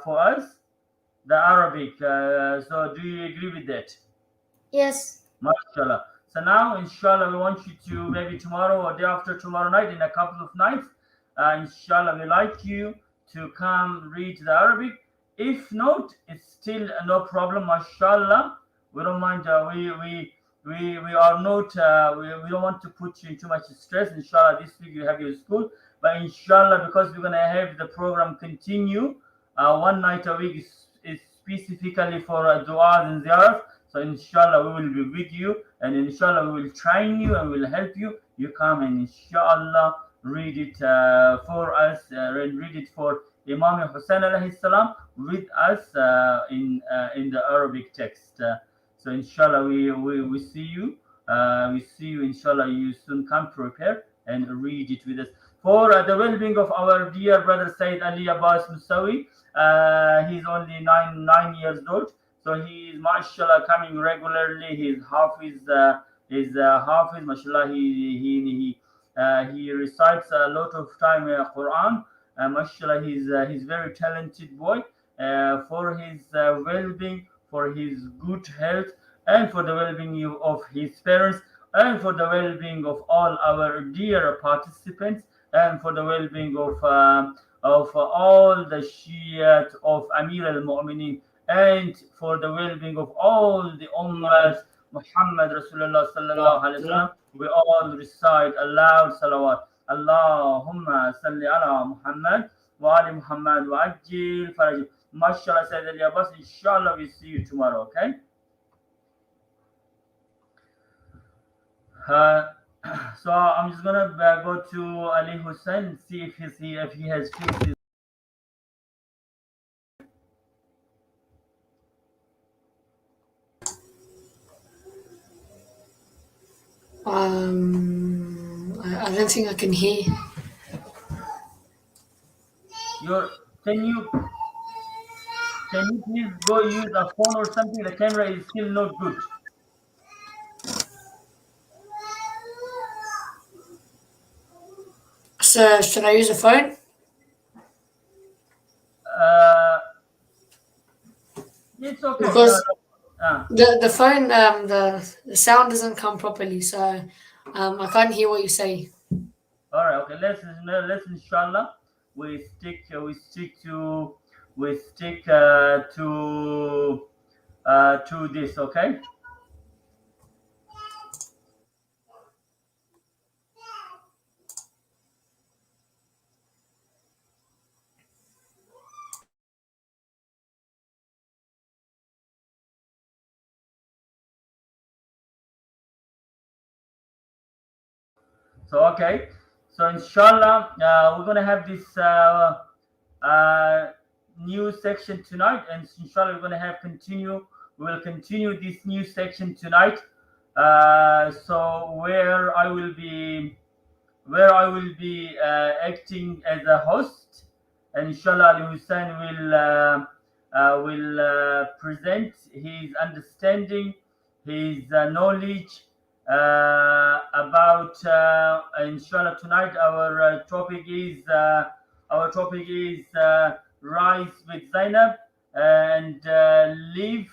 for us the Arabic. So do you agree with that? Yes. Mashallah. So now, inshallah, we want you to, maybe tomorrow or day after tomorrow night, in a couple of nights, inshallah, we like you to come read the Arabic. If not, it's still no problem, mashallah. We don't mind. we are not we don't want to put you in too much stress. Inshallah, this week you have your school, but inshallah, because we're gonna have the program continue, one night a week is specifically for du'as and ziyarat. So inshallah, we will be with you, and inshallah, we will train you and will help you. You come and inshallah read it for us, read it for Imam Hussain a.s. with us in the Arabic text. So inshallah, we see you. We see you. Inshallah, you soon come prepare and read it with us. For the well-being of our dear brother Sayyid Ali Abbas Musawi, he's only nine years old. So he is, mashallah, coming regularly. He's Hafiz, mashallah. He recites a lot of time Quran. Mashallah, he's very talented boy. For his well-being, for his good health, and for the well-being of his parents, and for the well-being of all our dear participants, and for the well-being of all the Shiat of Amir al-Mu'minin, and for the well-being of all the Ummahs, Muhammad Rasulullah sallallahu alaihi wasallam. We all recite aloud salawat. Allahumma salli ala Muhammad wa ali Muhammad wa ajil faraj. Mashallah, Sayyid Ali Abbas. Inshallah, we see you tomorrow. Okay. So I'm just gonna go to Ali Hussain and see if he has fixed his. I don't think I can hear. Can you please go use a phone or something? The camera is still not good. So should I use a phone? It's okay. Because the phone the sound doesn't come properly, so I can't hear what you say. All right. Okay. Let's inshallah we stick to this. Okay. So okay, so inshallah we're gonna have this new section tonight, and inshallah we're gonna have continue. We will continue this new section tonight. So where I will be acting as a host, and inshallah Ali Hussain will present his understanding, his knowledge about inshallah tonight our topic is rise with Zainab and live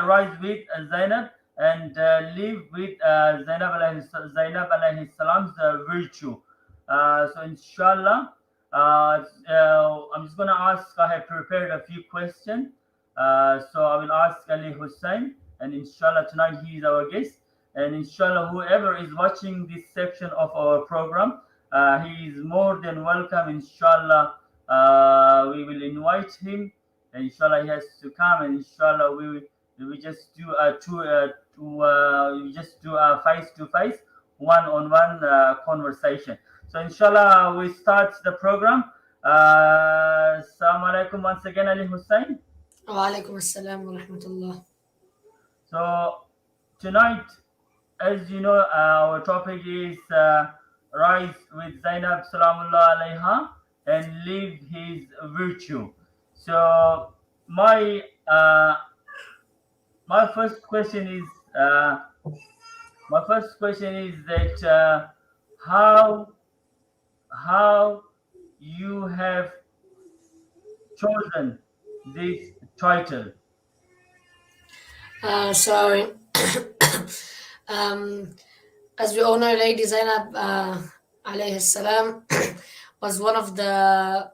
rise with Zainab and live with Zainab alayhi salam's virtue. So inshallah I'm just gonna ask, I have prepared a few questions, so I will ask Ali Hussain, and inshallah tonight he is our guest, and inshallah whoever is watching this section of our program, he is more than welcome. Inshallah we will invite him, and inshallah he has to come, and inshallah we just do a face to face, one-on-one conversation. So inshallah we start the program. Assalamu alaikum once again, Ali Hussain. Wa alaikum assalam wa rahmatullah. So tonight, as you know, our topic is rise with Zainab Salamullah alayha and live his virtue. So my first question is that how you have chosen this title. So as we all know, Lady Zainab alayhi salam was one of the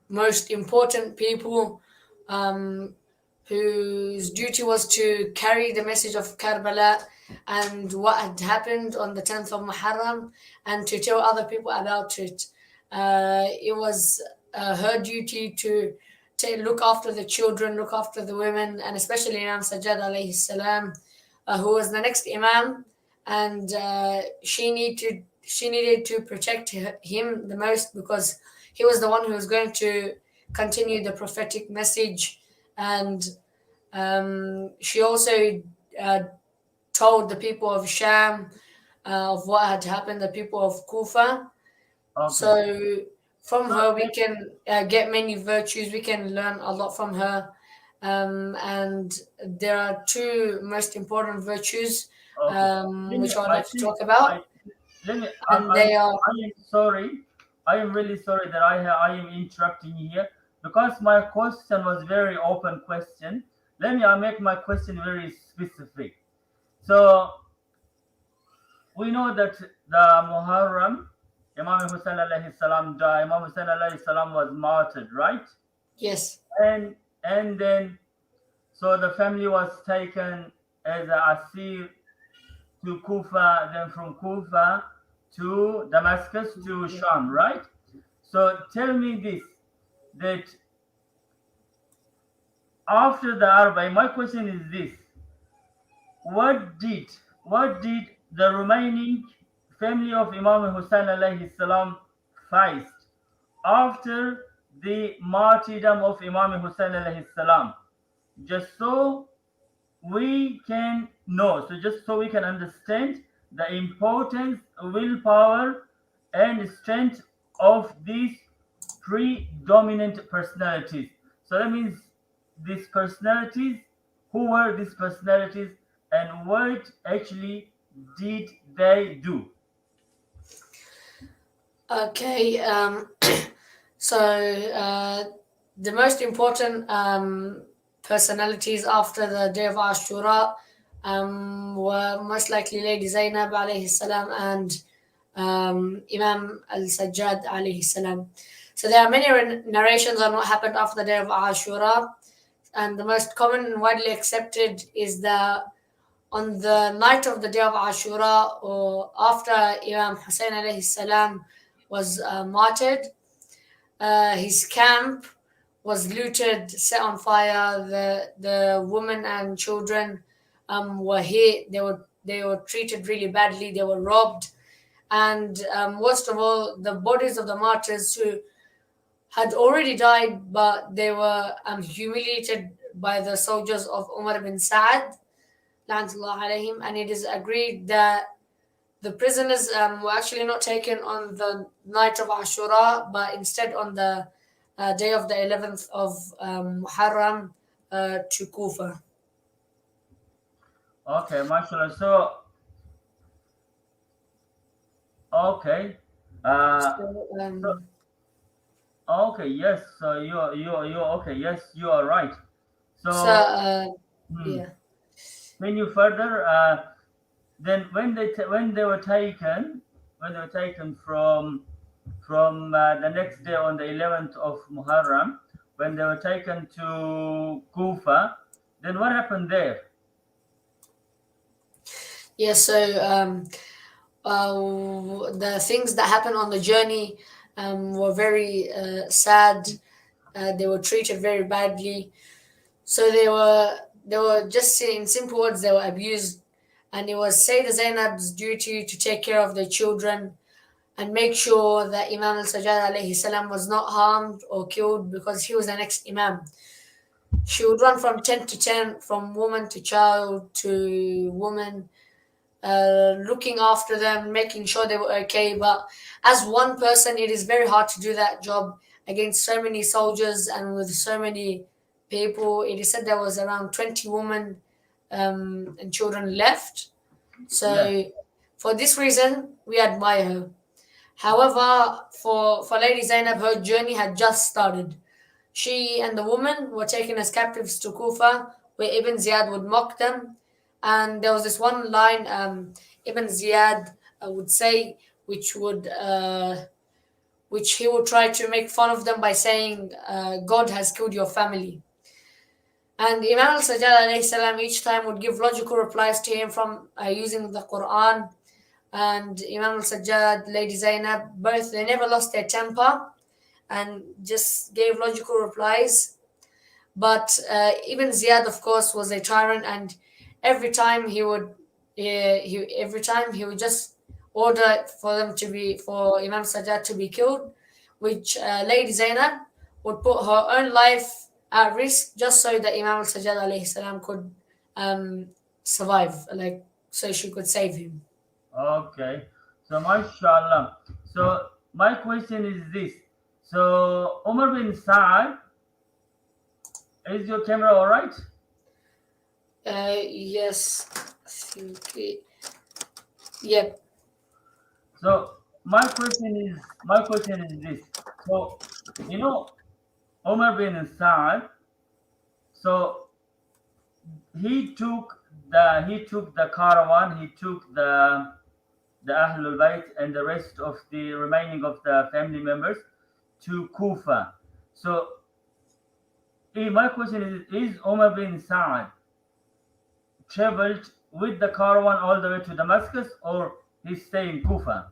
most important people whose duty was to carry the message of Karbala and what had happened on the 10th of Muharram and to tell other people about it. It was her duty to look after the children, look after the women, and especially Imam Sajjad alayhi salam, who was the next Imam, and she needed to protect him the most because he was the one who was going to continue the prophetic message, and she also uh, told the people of Sham of what had happened, the people of Kufa. Okay. So from her, we can get many virtues. We can learn a lot from her. And there are two most important virtues Okay. Let me, which I would I like to think talk about, let me. and they are I am sorry. I am really sorry that I am interrupting you here because my question was very open question. Let me make my question very specific. So we know that the Muharram, Imam Hussain alayhi salam died. Imam Hussain alayhi salam was martyred, right? yes, And then so the family was taken as a asir to Kufa, then from Kufa to Damascus to Sham, right? So tell me this, that after the Arbaeen, my question is this: what did the remaining family of Imam Hussain alayhi salam face after the martyrdom of Imam Hussain alayhi salam? Just so we can know, so just so we can understand the importance, willpower, and strength of these predominant personalities. So that means these personalities, who were these personalities, and what actually did they do? okay. So the most important personalities after the day of Ashura were most likely Lady Zainab alayhi salam and Imam al-Sajjad alayhi salam. So there are many narrations on what happened after the day of Ashura, and the most common and widely accepted is that on the night of the day of Ashura, or after Imam Hussain alayhi salam was martyred, his camp was looted, set on fire. The women and children were hit. They were treated really badly. They were robbed, and worst of all, the bodies of the martyrs who had already died, but they were humiliated by the soldiers of Umar bin Saad, la'natullah alayhim, and it is agreed that the prisoners were actually not taken on the night of Ashura, but instead on the day of the 11th of Muharram to Kufa. Okay, mashallah. So, okay. So, So okay, yes. So you okay? Yes, you are right. so So, hmm, yeah. can you further? Then when they were taken, from the next day on the 11th of Muharram, when they were taken to Kufa, then what happened there? Yeah, so the things that happened on the journey were very sad. They were treated very badly. So they were just in simple words, they were abused, and it was Sayyidah Zainab's duty to take care of the children and make sure that Imam al-Sajjad alayhi salam was not harmed or killed because he was the next Imam. She would run from tent to tent, from woman to child to woman, looking after them, making sure they were okay. But as one person, it is very hard to do that job against so many soldiers and with so many people. It is said there was around 20 women and children left. Yes, So for this reason, we admire her. However, for Lady Zainab, her journey had just started. She and the woman were taken as captives to Kufa, where Ibn Ziyad would mock them. And there was this one line Ibn Ziyad would say, which he would try to make fun of them by saying, "God has killed your family." And Imam al-Sajjad alayhi salam each time would give logical replies to him from using the Quran. And Imam al-Sajjad, Lady Zainab, both, they never lost their temper and just gave logical replies. But Ibn Ziyad, of course, was a tyrant, and every time he would just order for Imam Sajjad to be killed, which Lady Zainab would put her own life at risk just so that Imam Sajjad alayhi salam could survive, like so she could save him. Okay. So mashallah. So my question is this. So Umar bin Saad, is your camera all right? Yes, I think yep. So my question is this. So you know Umar bin Saad. So he took the caravan. He took the Ahlul Bayt and the rest of the remaining of the family members to Kufa. So my question is Umar bin Saad traveled with the caravan all the way to Damascus, or he's staying in Kufa?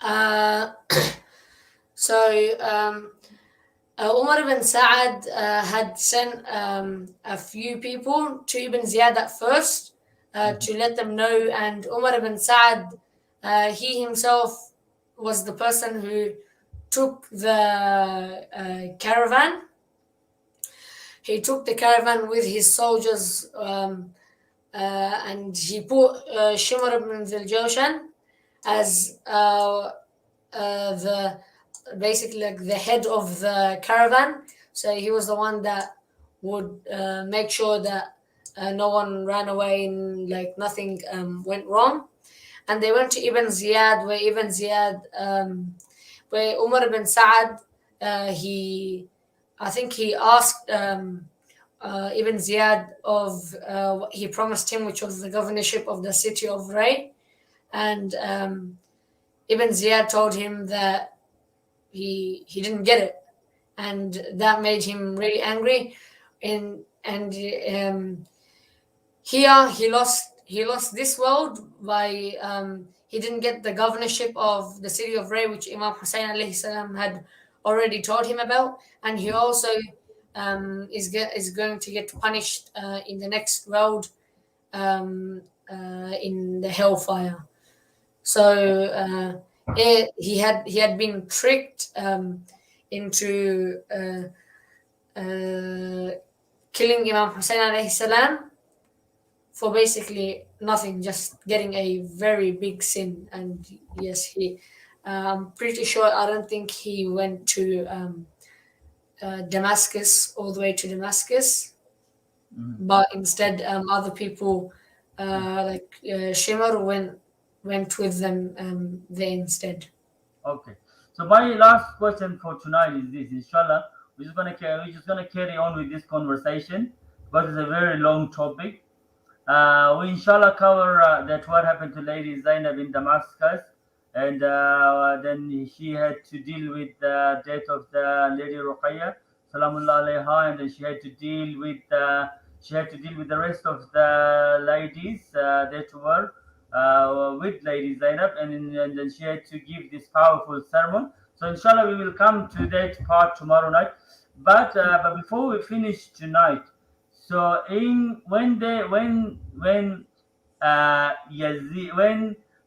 Uh, so Umar ibn Sa'ad had sent a few people to Ibn Ziyad at first to let them know, and Umar ibn Sa'ad, he himself was the person who took the caravan. He took the caravan with his soldiers, and he put Shimr ibn Ziljoshan as the basically like the head of the caravan. So he was the one that would make sure that no one ran away and like nothing went wrong. And they went to Ibn Ziyad, where Umar ibn Sa'ad, I think he asked Ibn Ziyad of what he promised him, which was the governorship of the city of Ray. And Ibn Ziyad told him that he didn't get it, and that made him really angry. And here he lost this world by he didn't get the governorship of the city of Ray, which Imam Hussain a.s. had already told him about, and he also is going to get punished in the next world in the hellfire. So he had been tricked into killing Imam Hussain alayhi salam for basically nothing, just getting a very big sin. And yes, I'm pretty sure, I don't think he went to Damascus, all the way to Damascus, but instead other people like Shimr went with them there instead. Okay. So my last question for tonight is this. Inshallah, we're just gonna carry on with this conversation because it's a very long topic. We inshallah cover that what happened to Lady Zainab in Damascus, and then she had to deal with the death of the Lady Ruqayya, Salamullah alayha, and then she had to deal with the rest of the ladies that were with Lady Zainab, and then she had to give this powerful sermon. So inshallah we will come to that part tomorrow night. But before we finish tonight, so in when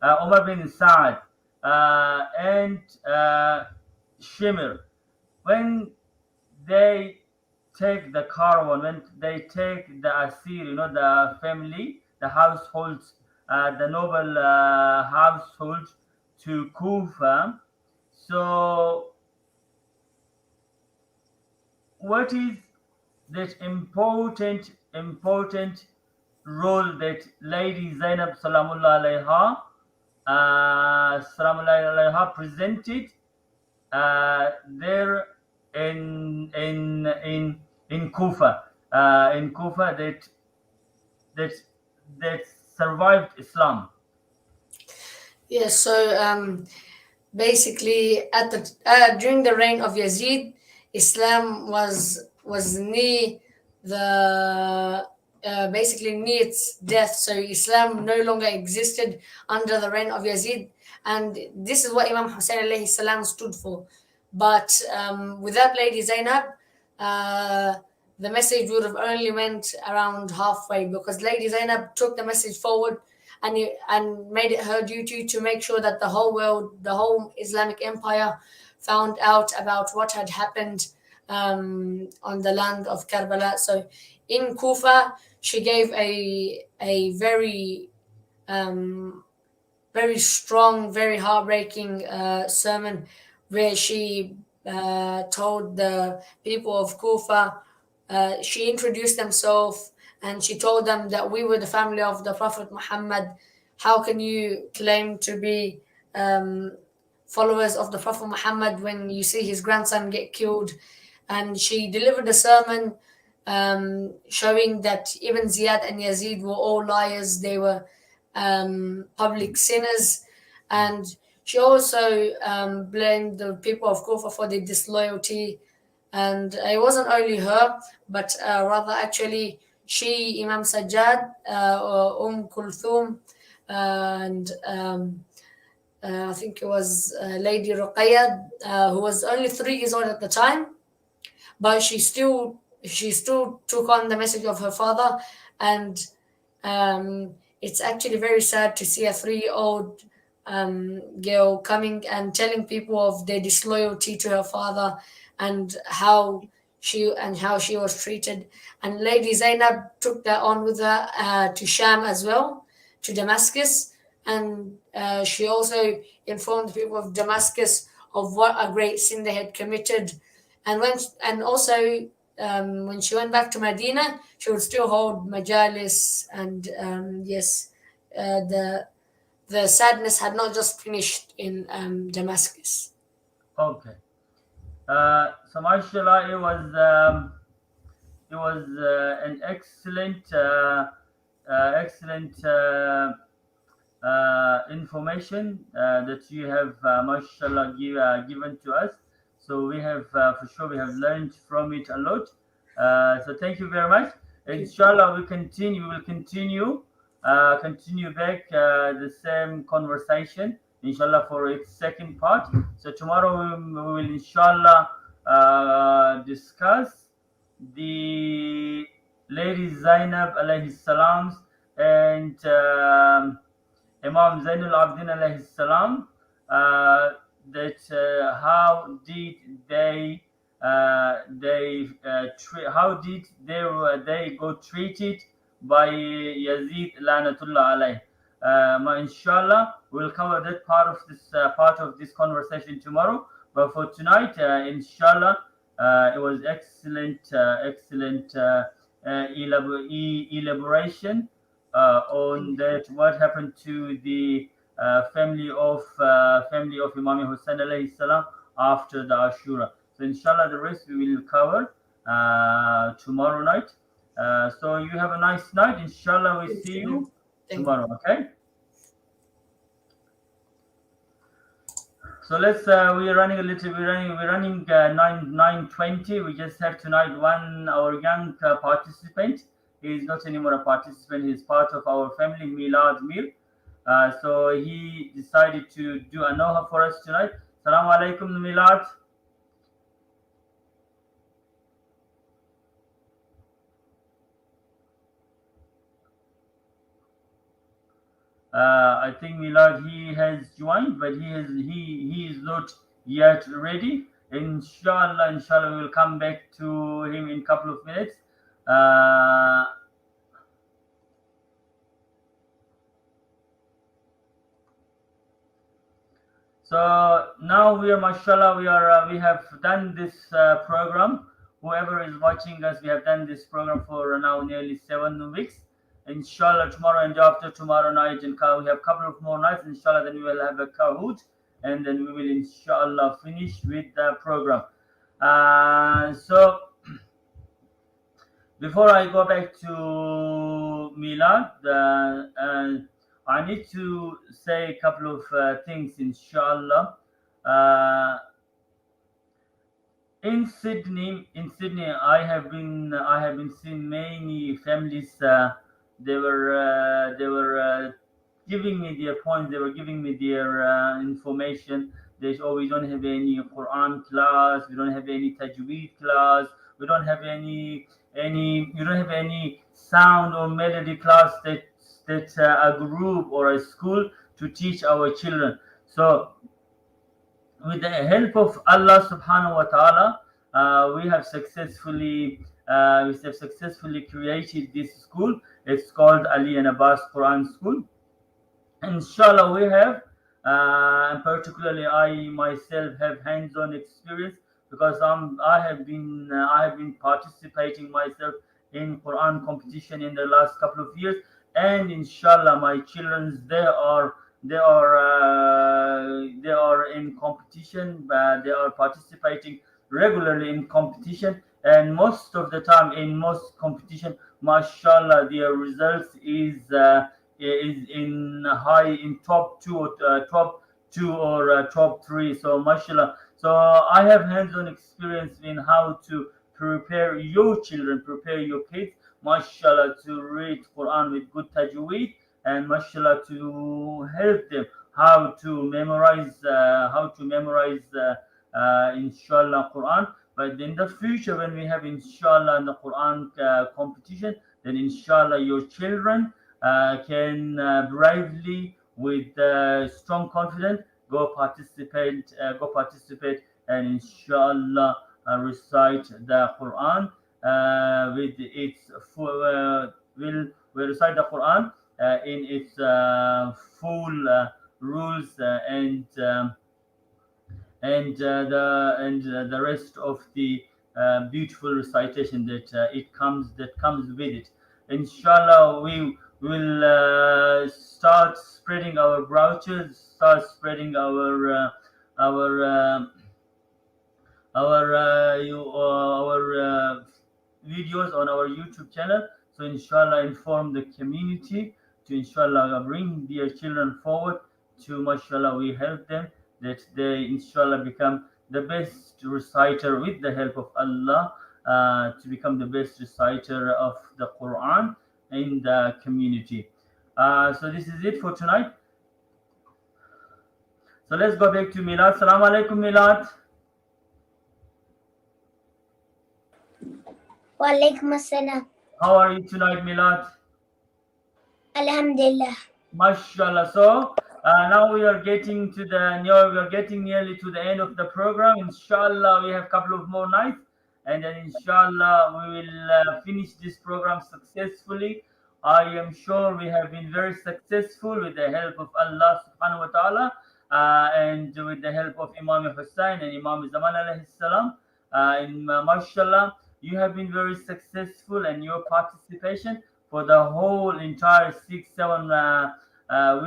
Umar bin Saad and Shimr, when they take the caravan, when they take the asir, the family, the households, the noble household to Kufa. So what is that important role that Lady Zainab Salamullah alayha presented there in Kufa, that that survived Islam? Yeah, so basically at the during the reign of Yazid, Islam was was near the basically near its death. So Islam no longer existed under the reign of Yazid, and this is what Imam Hussain a.s. stood for. But without Lady Zainab, the message would have only went around halfway, because Lady Zainab took the message forward and made it her duty to make sure that the whole world, the whole Islamic empire, found out about what had happened on the land of Karbala. So in Kufa, she gave a very very strong, very heartbreaking sermon, where she told the people of Kufa, she introduced themselves and she told them that we were the family of the Prophet Muhammad. How can you claim to be followers of the Prophet Muhammad when you see his grandson get killed? And she delivered a sermon showing that even Ziyad and Yazid were all liars. They were public sinners. And she also blamed the people of Kufa for their disloyalty. And it wasn't only her, but rather actually she, Imam Sajjad, or Kulthum, and I think it was Lady Ruqayya, who was only 3 years old at the time, but she still took on the message of her father. And it's actually very sad to see a 3-year-old girl coming and telling people of their disloyalty to her father, and how she was treated. And Lady Zainab took that on with her to Sham as well, to Damascus. And she also informed the people of Damascus of what a great sin they had committed. When she went back to Medina, she would still hold majalis. And yes, the sadness had not just finished in Damascus. Okay. So mashallah, it was an excellent information that you have, mashallah, given to us. So we have, for sure, we have learned from it a lot. So thank you very much. Inshallah, we will continue back the same conversation, inshallah, for its second part. So tomorrow we will inshallah discuss the Lady Zainab alayhi salams and Imam Zainul Abidin alayhi salam, that how did they go treated by Yazid lanatullah alayh. Inshallah, we'll cover that part of this conversation tomorrow. But for tonight, inshallah, it was excellent elaboration on that, what happened to the family of Imam Hussain alayhi salam after the Ashura. So inshallah, the rest we will cover tomorrow night. So you have a nice night. Inshallah, we see you tomorrow. Okay. So let's. We're running a little. We're running 9:20. We just have tonight our young participant. He is not anymore a participant. He is part of our family, Milad Mir. So he decided to do a Noha for us tonight. Salaam alaikum, Milad. I think Milad, he has joined, but he is not yet ready. Inshallah, we will come back to him in a couple of minutes. So now mashallah, we have done this program. Whoever is watching us, we have done this program for now nearly 7 weeks. Inshallah, tomorrow and after tomorrow night, and we have a couple of more nights. Inshallah, then we will have a Kahoot, and then we will inshallah finish with the program. So before I go back to Milad, I need to say a couple of things, inshallah. in Sydney, I have been seeing many families. They were giving me their points. They were giving me their information. They oh, we don't have any Quran class. We don't have any Tajweed class. We don't have any. You don't have any sound or melody class that a group or a school to teach our children. So with the help of Allah subhanahu wa ta'ala, we have successfully created this school. It's called Ali and Abbas Quran School. Inshallah, we have, and particularly I myself have hands-on experience because I have been participating myself in Quran competition in the last couple of years, and inshallah, my children they are in competition, they are participating regularly in competition, and most of the time in most competition, mashallah, their results is in high in top 3. So mashallah. So I have hands-on experience in how to prepare your children, prepare your kids, mashallah, to read Quran with good tajweed, and mashallah, to help them how to memorize inshallah Quran. But in the future, when we have inshallah the Quran competition, then inshallah your children can bravely, with strong confidence, go participate, and inshallah recite the Quran with its full, will recite the Quran in its full rules and the rest of the beautiful recitation that comes with it. Inshallah, we will start spreading our brochures, start spreading our videos on our YouTube channel. So inshallah, inform the community to inshallah bring their children forward to mashallah. We help them that they inshallah become the best reciter with the help of Allah, to become the best reciter of the Quran in the community. So this is it for tonight. So let's go back to Milad. Assalamu alaikum, Milad. Walaikum assalam. How are you tonight, Milad? Alhamdulillah. Mashallah. So now we are getting nearly to the end of the program. Inshallah, we have a couple of more nights, and then inshallah we will finish this program successfully. I am sure we have been very successful with the help of Allah subhanahu wa ta'ala, and with the help of Imam Hussain and Imam Zaman a.s. Mashallah, you have been very successful, and your participation for the whole entire 6-7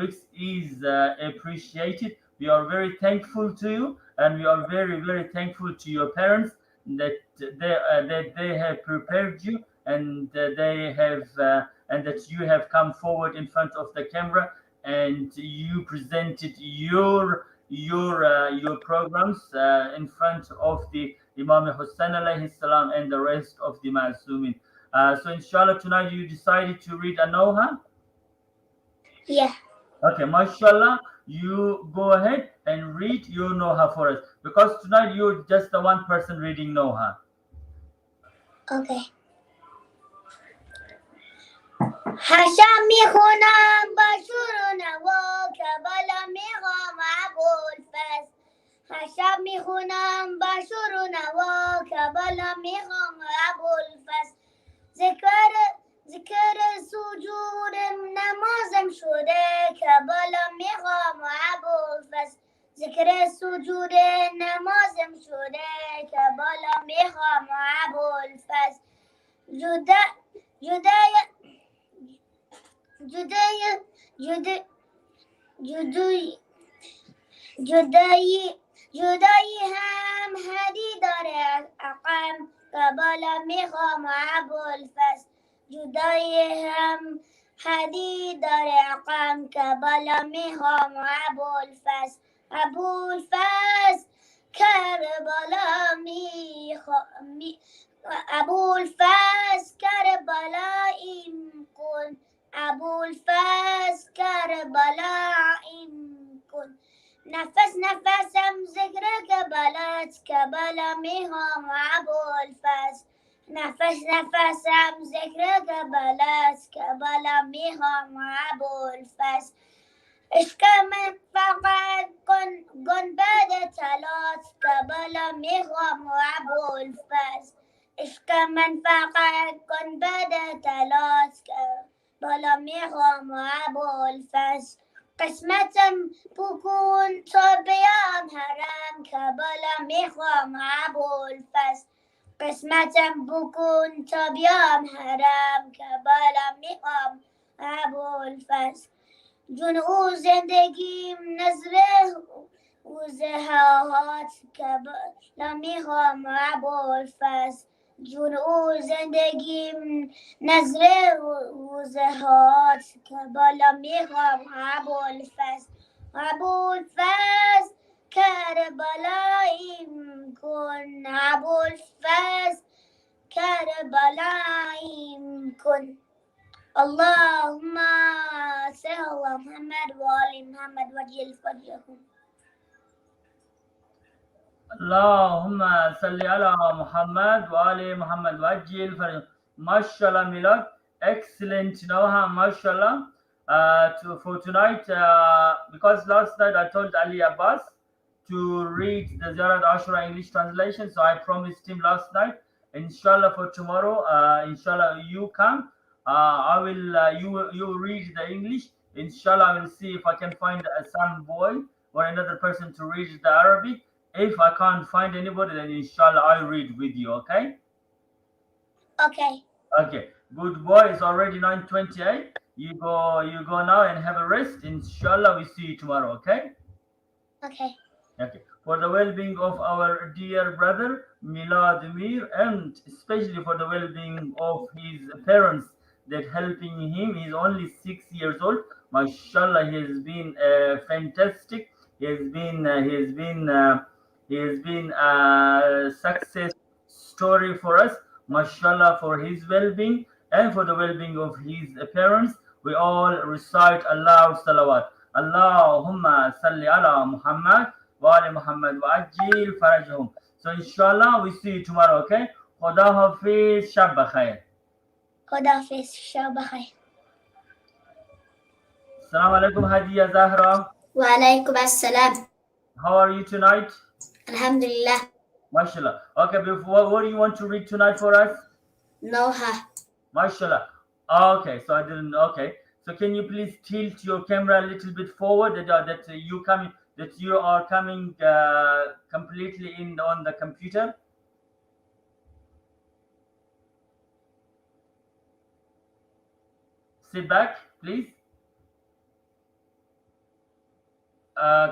weeks is appreciated. We are very thankful to you, and we are very, very thankful to your parents that they have prepared you, and that you have come forward in front of the camera, and you presented your programs in front of the Imam Hussain a.s. and the rest of the Ma'asumin. So inshallah, tonight you decided to read a Noha? Yeah. Okay, mashallah, you go ahead and read your Noha for us, because tonight you're just the one person reading Noha. Okay. حشامي خنام بشرنا وكبل مغام أبو الفاس حشامي خنام بشرنا وكبل مغام أبو الفاس ذكر سجود نمازم شده كبل مغام أبو الفاس ذكر سجود نمازم شده كبل مغام أبو الفاس جدایی هم هدی داره اقام قبل میخوام ابوالفضل جدایی هم هدی داره اقام قبل میخوام ابوالفضل كربلاء أبو الفاس كربلاء كن أبو الفاس كربلاء كن نفس ذكرك بلد كبلا مهم أبو الفاس نفس ذكرك بلد كبلا مهم أبو الفاس اشكمن فقط قن بعد تلات كبلا مهم أبو الفاس اشكمن فقط قن بعد تلات كبلا مهم أبو الفاس قسمة بكون صبيان هرم كبلا مهم أبو الفاس قسمة بكون صبيان هرم كبلا مهم أبو الفاس جنو زندگیم نظره وزهات كبلا مهم أبو الفاس جنو زندگیم نظره وزهات كبلا مهم أبو الفاس أبو الفاس كربلاء كن أبو الفاس كربلاء كن اللهم صل على محمد وآل محمد وجل فرجهم اللهم صل على Muhammad wa ali Muhammad wajil for mashallah milad. Excellent Noha, mashallah. For tonight, because last night I told Ali Abbas to read the Ziyarat Ashura English translation, so I promised him last night. Inshallah for tomorrow, inshallah you come. I will you read the English. Inshallah I will see if I can find some boy or another person to read the Arabic. If I can't find anybody, then inshallah I'll read with you, okay? Okay. Okay. Good boy, it's already 9:28. You go now and have a rest. Inshallah we see you tomorrow, okay? Okay. Okay. For the well-being of our dear brother Milad Mir, and especially for the well-being of his parents that helping him. He's only 6 years old. Mashallah, he has been fantastic. He has been a success story for us. Mashallah, for his well-being and for the well-being of his parents. We all recite aloud salawat. Allahumma salli ala Muhammad wa ali Muhammad wa ajil farajhum. So inshallah, we see you tomorrow, okay? Khuda hafiz, shab bakhair. خدا حافظ شب بخیر Assalamu alaikum Hadiya Zahra. وعليكم السلام How are you tonight? الحمد لله Mashallah. Okay, before, what do you want to read tonight for us? Noha. Mashallah. Okay, so I didn't. Okay, so can you please tilt your camera a little bit forward that you are coming completely in on the computer? Sit back, please.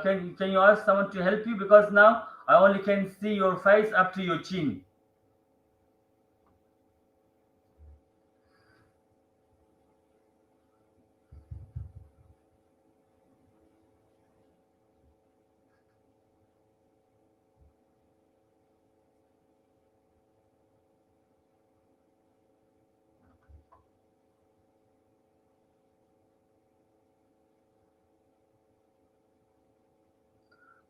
Can you ask someone to help you, because now I only can see your face up to your chin.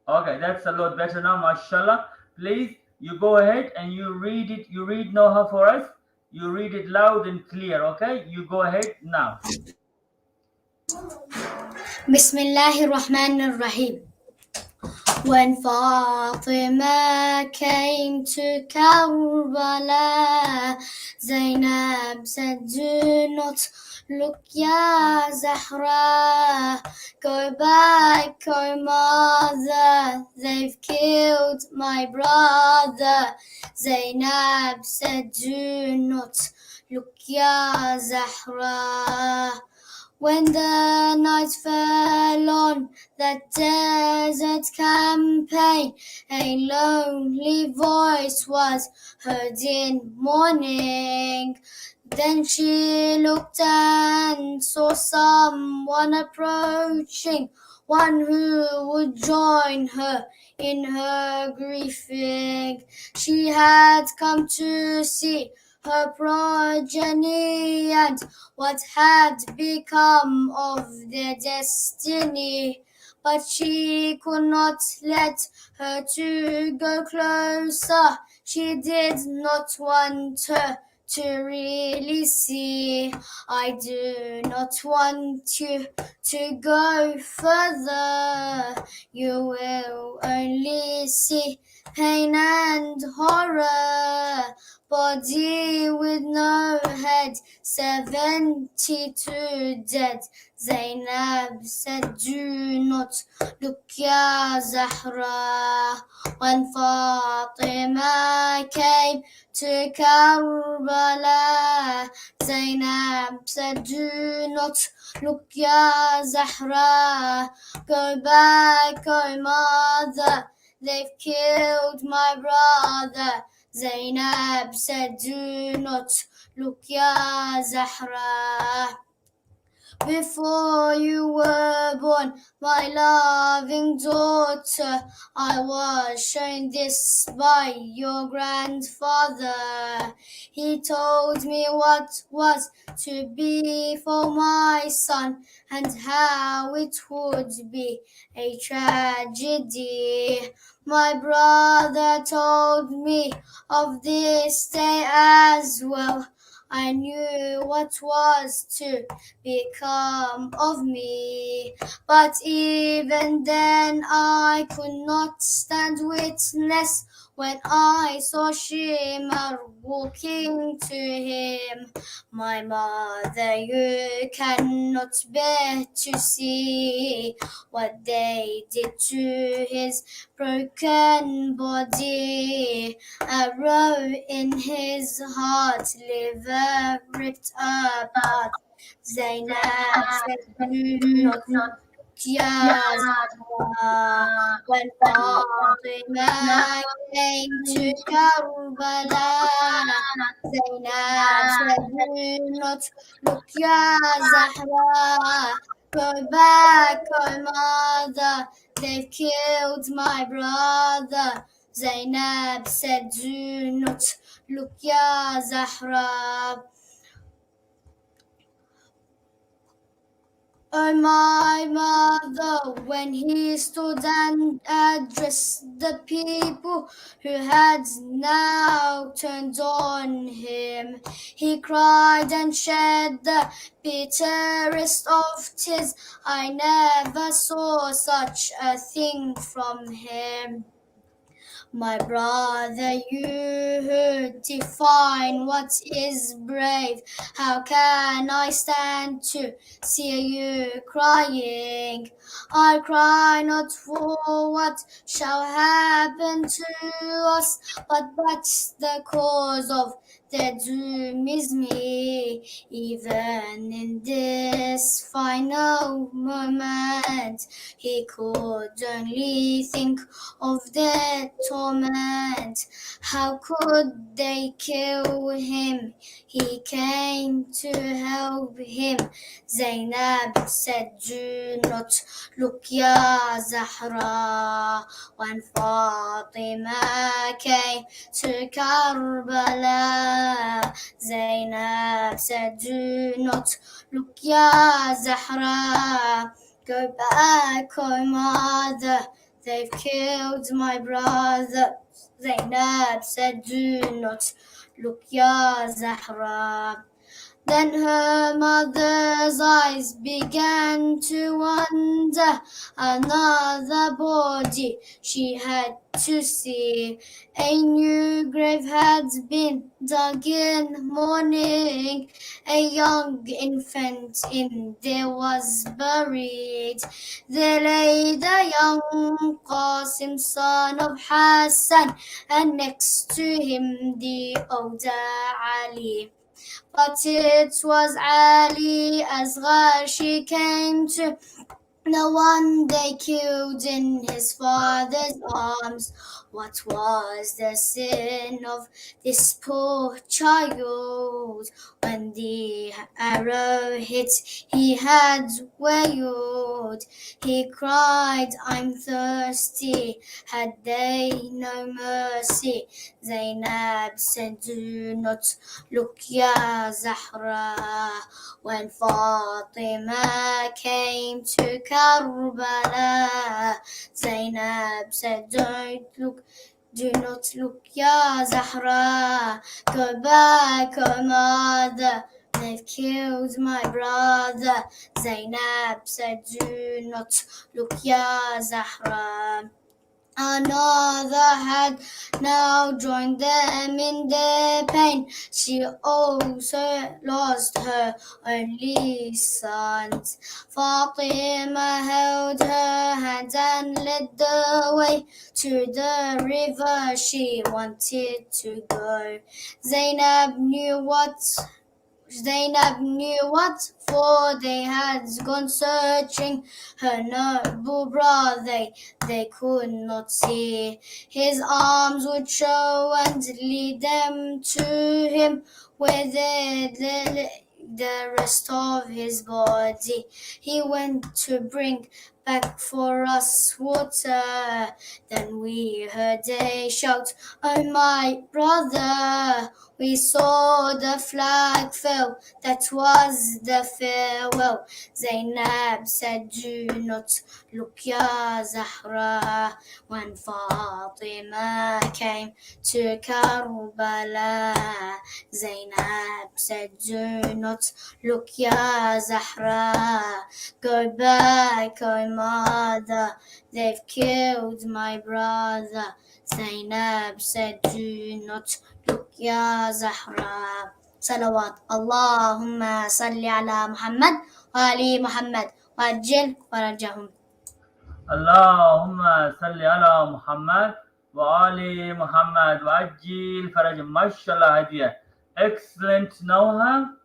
Okay, that's a lot better now, mashallah. Please, you go ahead and you read it. You read Noha for us. You read it loud and clear, okay? You go ahead now. Bismillahir Rahmanir Rahim. When Fatima came to Karbala, Zainab said, "Do not look, Ya Zahra. Go back, oh mother. They've killed my brother." Zainab said, "Do not look, Ya Zahra." When the night fell on that desert campaign, a lonely voice was heard in morning. Then she looked and saw someone approaching one who would join her in her grieving. She had come to see her progeny and what had become of their destiny. But she could not let her to go closer. She did not want her to really see. I do not want you to go further. You will only see pain and horror. Body with no head, 72 dead. Zainab said, do not look, Ya Zahra. When Fatima came to Karbala, Zainab said, do not look, Ya Zahra. Go back, oh mother, they've killed my brother. Zainab said, do not look, Ya Zahra. Before you were born, my loving daughter, I was shown this by your grandfather. He told me what was to be for my son and how it would be a tragedy. My brother told me of this day as well. I knew what was to become of me, but even then I could not stand witness when I saw Shimar walking to him. My mother, you cannot bear to see what they did to his broken body. Arrow in his heart, liver ripped apart. Zainab said, do not look, Ya Zahra. When Fatima came to Karbala, Zainab said, do not look, Ya Zahra. Go back, oh mother, they've killed my brother. Zainab said, do not look, Ya Zahra. Oh, my mother, when he stood and addressed the people who had now turned on him, he cried and shed the bitterest of tears. I never saw such a thing from him. My brother, you who define what is brave, how can I stand to see you crying? I cry not for what shall happen to us, but that's the cause of the doom is me. Even in this final moment, he could only think of their torment. How could they kill him? He came to help him. Zainab said, do not look, Ya Zahra. When Fatima came to Karbala, Zainab said, do not look, Ya Zahra. Go back, oh mother, they've killed my brother. Zainab said, do not look, Ya Zahra. Then her mother's eyes began to wonder. Another body she had to see. A new grave had been dug in morning. A young infant in there was buried. There lay the young Qasim, son of Hassan, and next to him the older Ali. But it was Ali Asghar she came to The one they killed in his father's arms. What was the sin of this poor child? When the arrow hit, he had wailed. He cried, I'm thirsty. Had they no mercy? Zainab said, do not look, Ya Zahra. When Fatima came to Karbala, Zainab said, do not look, Ya Zahra. Go back, oh mother, they've killed my brother. Zainab said, do not look, Ya Zahra. Another had now joined them in their pain. She also lost her only sons. Fatima held her hand and led the way to the river she wanted to go. Zainab knew what, for they had gone searching her noble brother. They could not see. His arms would show and lead them to him, where the rest of his body. He went to bring back for us water. Then we heard a shout, oh my brother. We saw the flag fell, that was the farewell. Zainab said, do not look, Ya Zahra. When Fatima came to Karbala, Zainab said, do not look, Ya Zahra. Go back, oh mother, they've killed my brother. Zainab said, do not look, Ya Zahra. صلوات اللهم صل على محمد وآل محمد وعجل فرجهم. Allahumma salli ala Muhammad wa ali Muhammad wa ajil faraj. Mashallah, Hadiya. Excellent Noha.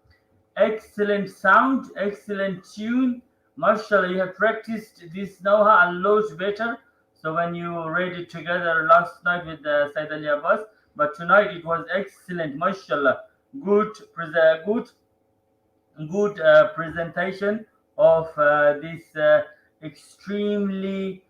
Excellent sound, excellent tune. Mashallah, you have practiced this Noha a lot better. So when you read it together last night with Said Ali Abbas, but tonight it was excellent. Mashallah, good, good presentation of this extremely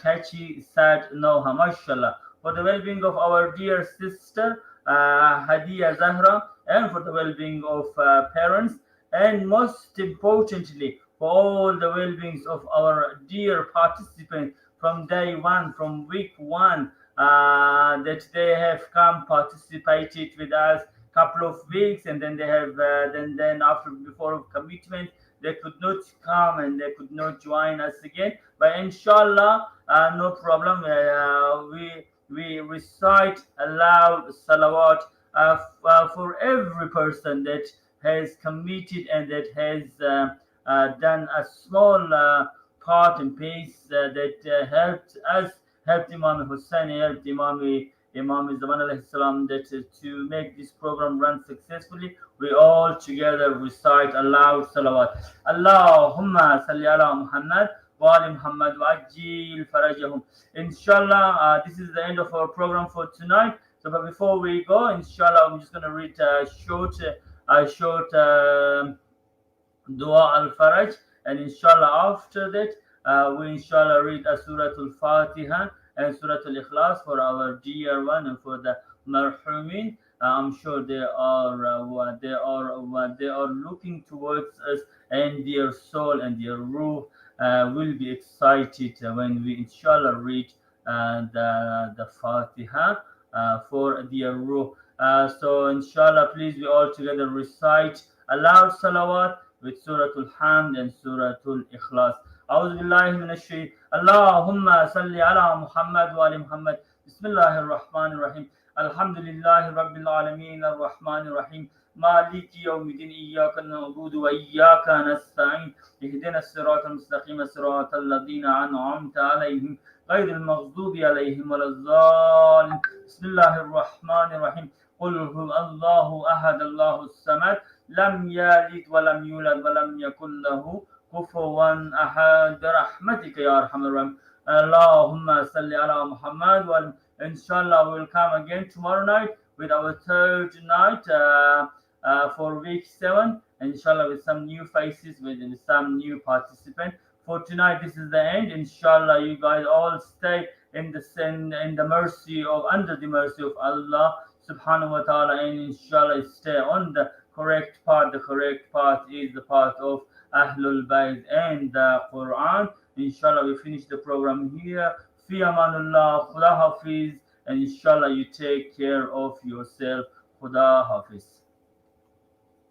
catchy sad Noha. Mashallah, for the well-being of our dear sister Hadiya Zahra, and for the well-being of parents, and most importantly for all the well-beings of our dear participants from day one, from week one, that they have come participated with us couple of weeks, and then they have then after before commitment they could not come and they could not join us again. But inshallah, no problem. We recite aloud salawat for every person that has committed and that has done a small part and piece that helped us, helped Imam Hussain, helped Imam Zaman a.s. that to make this program run successfully, we all together recite aloud salawat. Allahumma salli ala Muhammad wa ali Muhammad wa ajil farajahum. Inshallah, this is the end of our program for tonight. So, but before we go, inshallah, I'm just going to read a short dua al-faraj, and inshallah after that we inshallah read a surah al-fatiha and surah al-ikhlas for our dear one and for the marhumin. I'm sure they are looking towards us, and their soul and their ruh will be excited when we inshallah read the fatiha for their ruh. So inshallah, please we all together recite aloud salawat with Surah Al-Hamd and Surah Al-Ikhlas. أعوذ بالله من الشيطان. اللهم صل على محمد وآل محمد. بسم الله الرحمن الرحيم. الحمد لله رب العالمين الرحمن الرحيم مالك يوم الدين إياك نعبد وإياك نستعين اهدنا الصراط المستقيم صراط الذين أنعمت عليهم غير المغضوب عليهم ولا الضالين. بسم الله الرحمن الرحيم. قل هو الله أحد الله الصمد لم يلد ولم يولد ولم يكن له كفوا أحد برحمتك يا أرحم الراحمين. اللهم صل على محمد. Well, inshallah we'll come again tomorrow night with our third night for week 7, inshallah, with some new faces, with some new participants. For tonight, this is the end. Inshallah, you guys all stay in the sin, in the mercy of, under the mercy of Allah subhanahu wa ta'ala, and inshallah stay on the correct path. The correct path is the path of Ahlul Bayt and the Quran. Inshallah, we finish the program here. Fi amanullah, Khuda Hafiz, and inshallah you take care of yourself. Khuda Hafiz.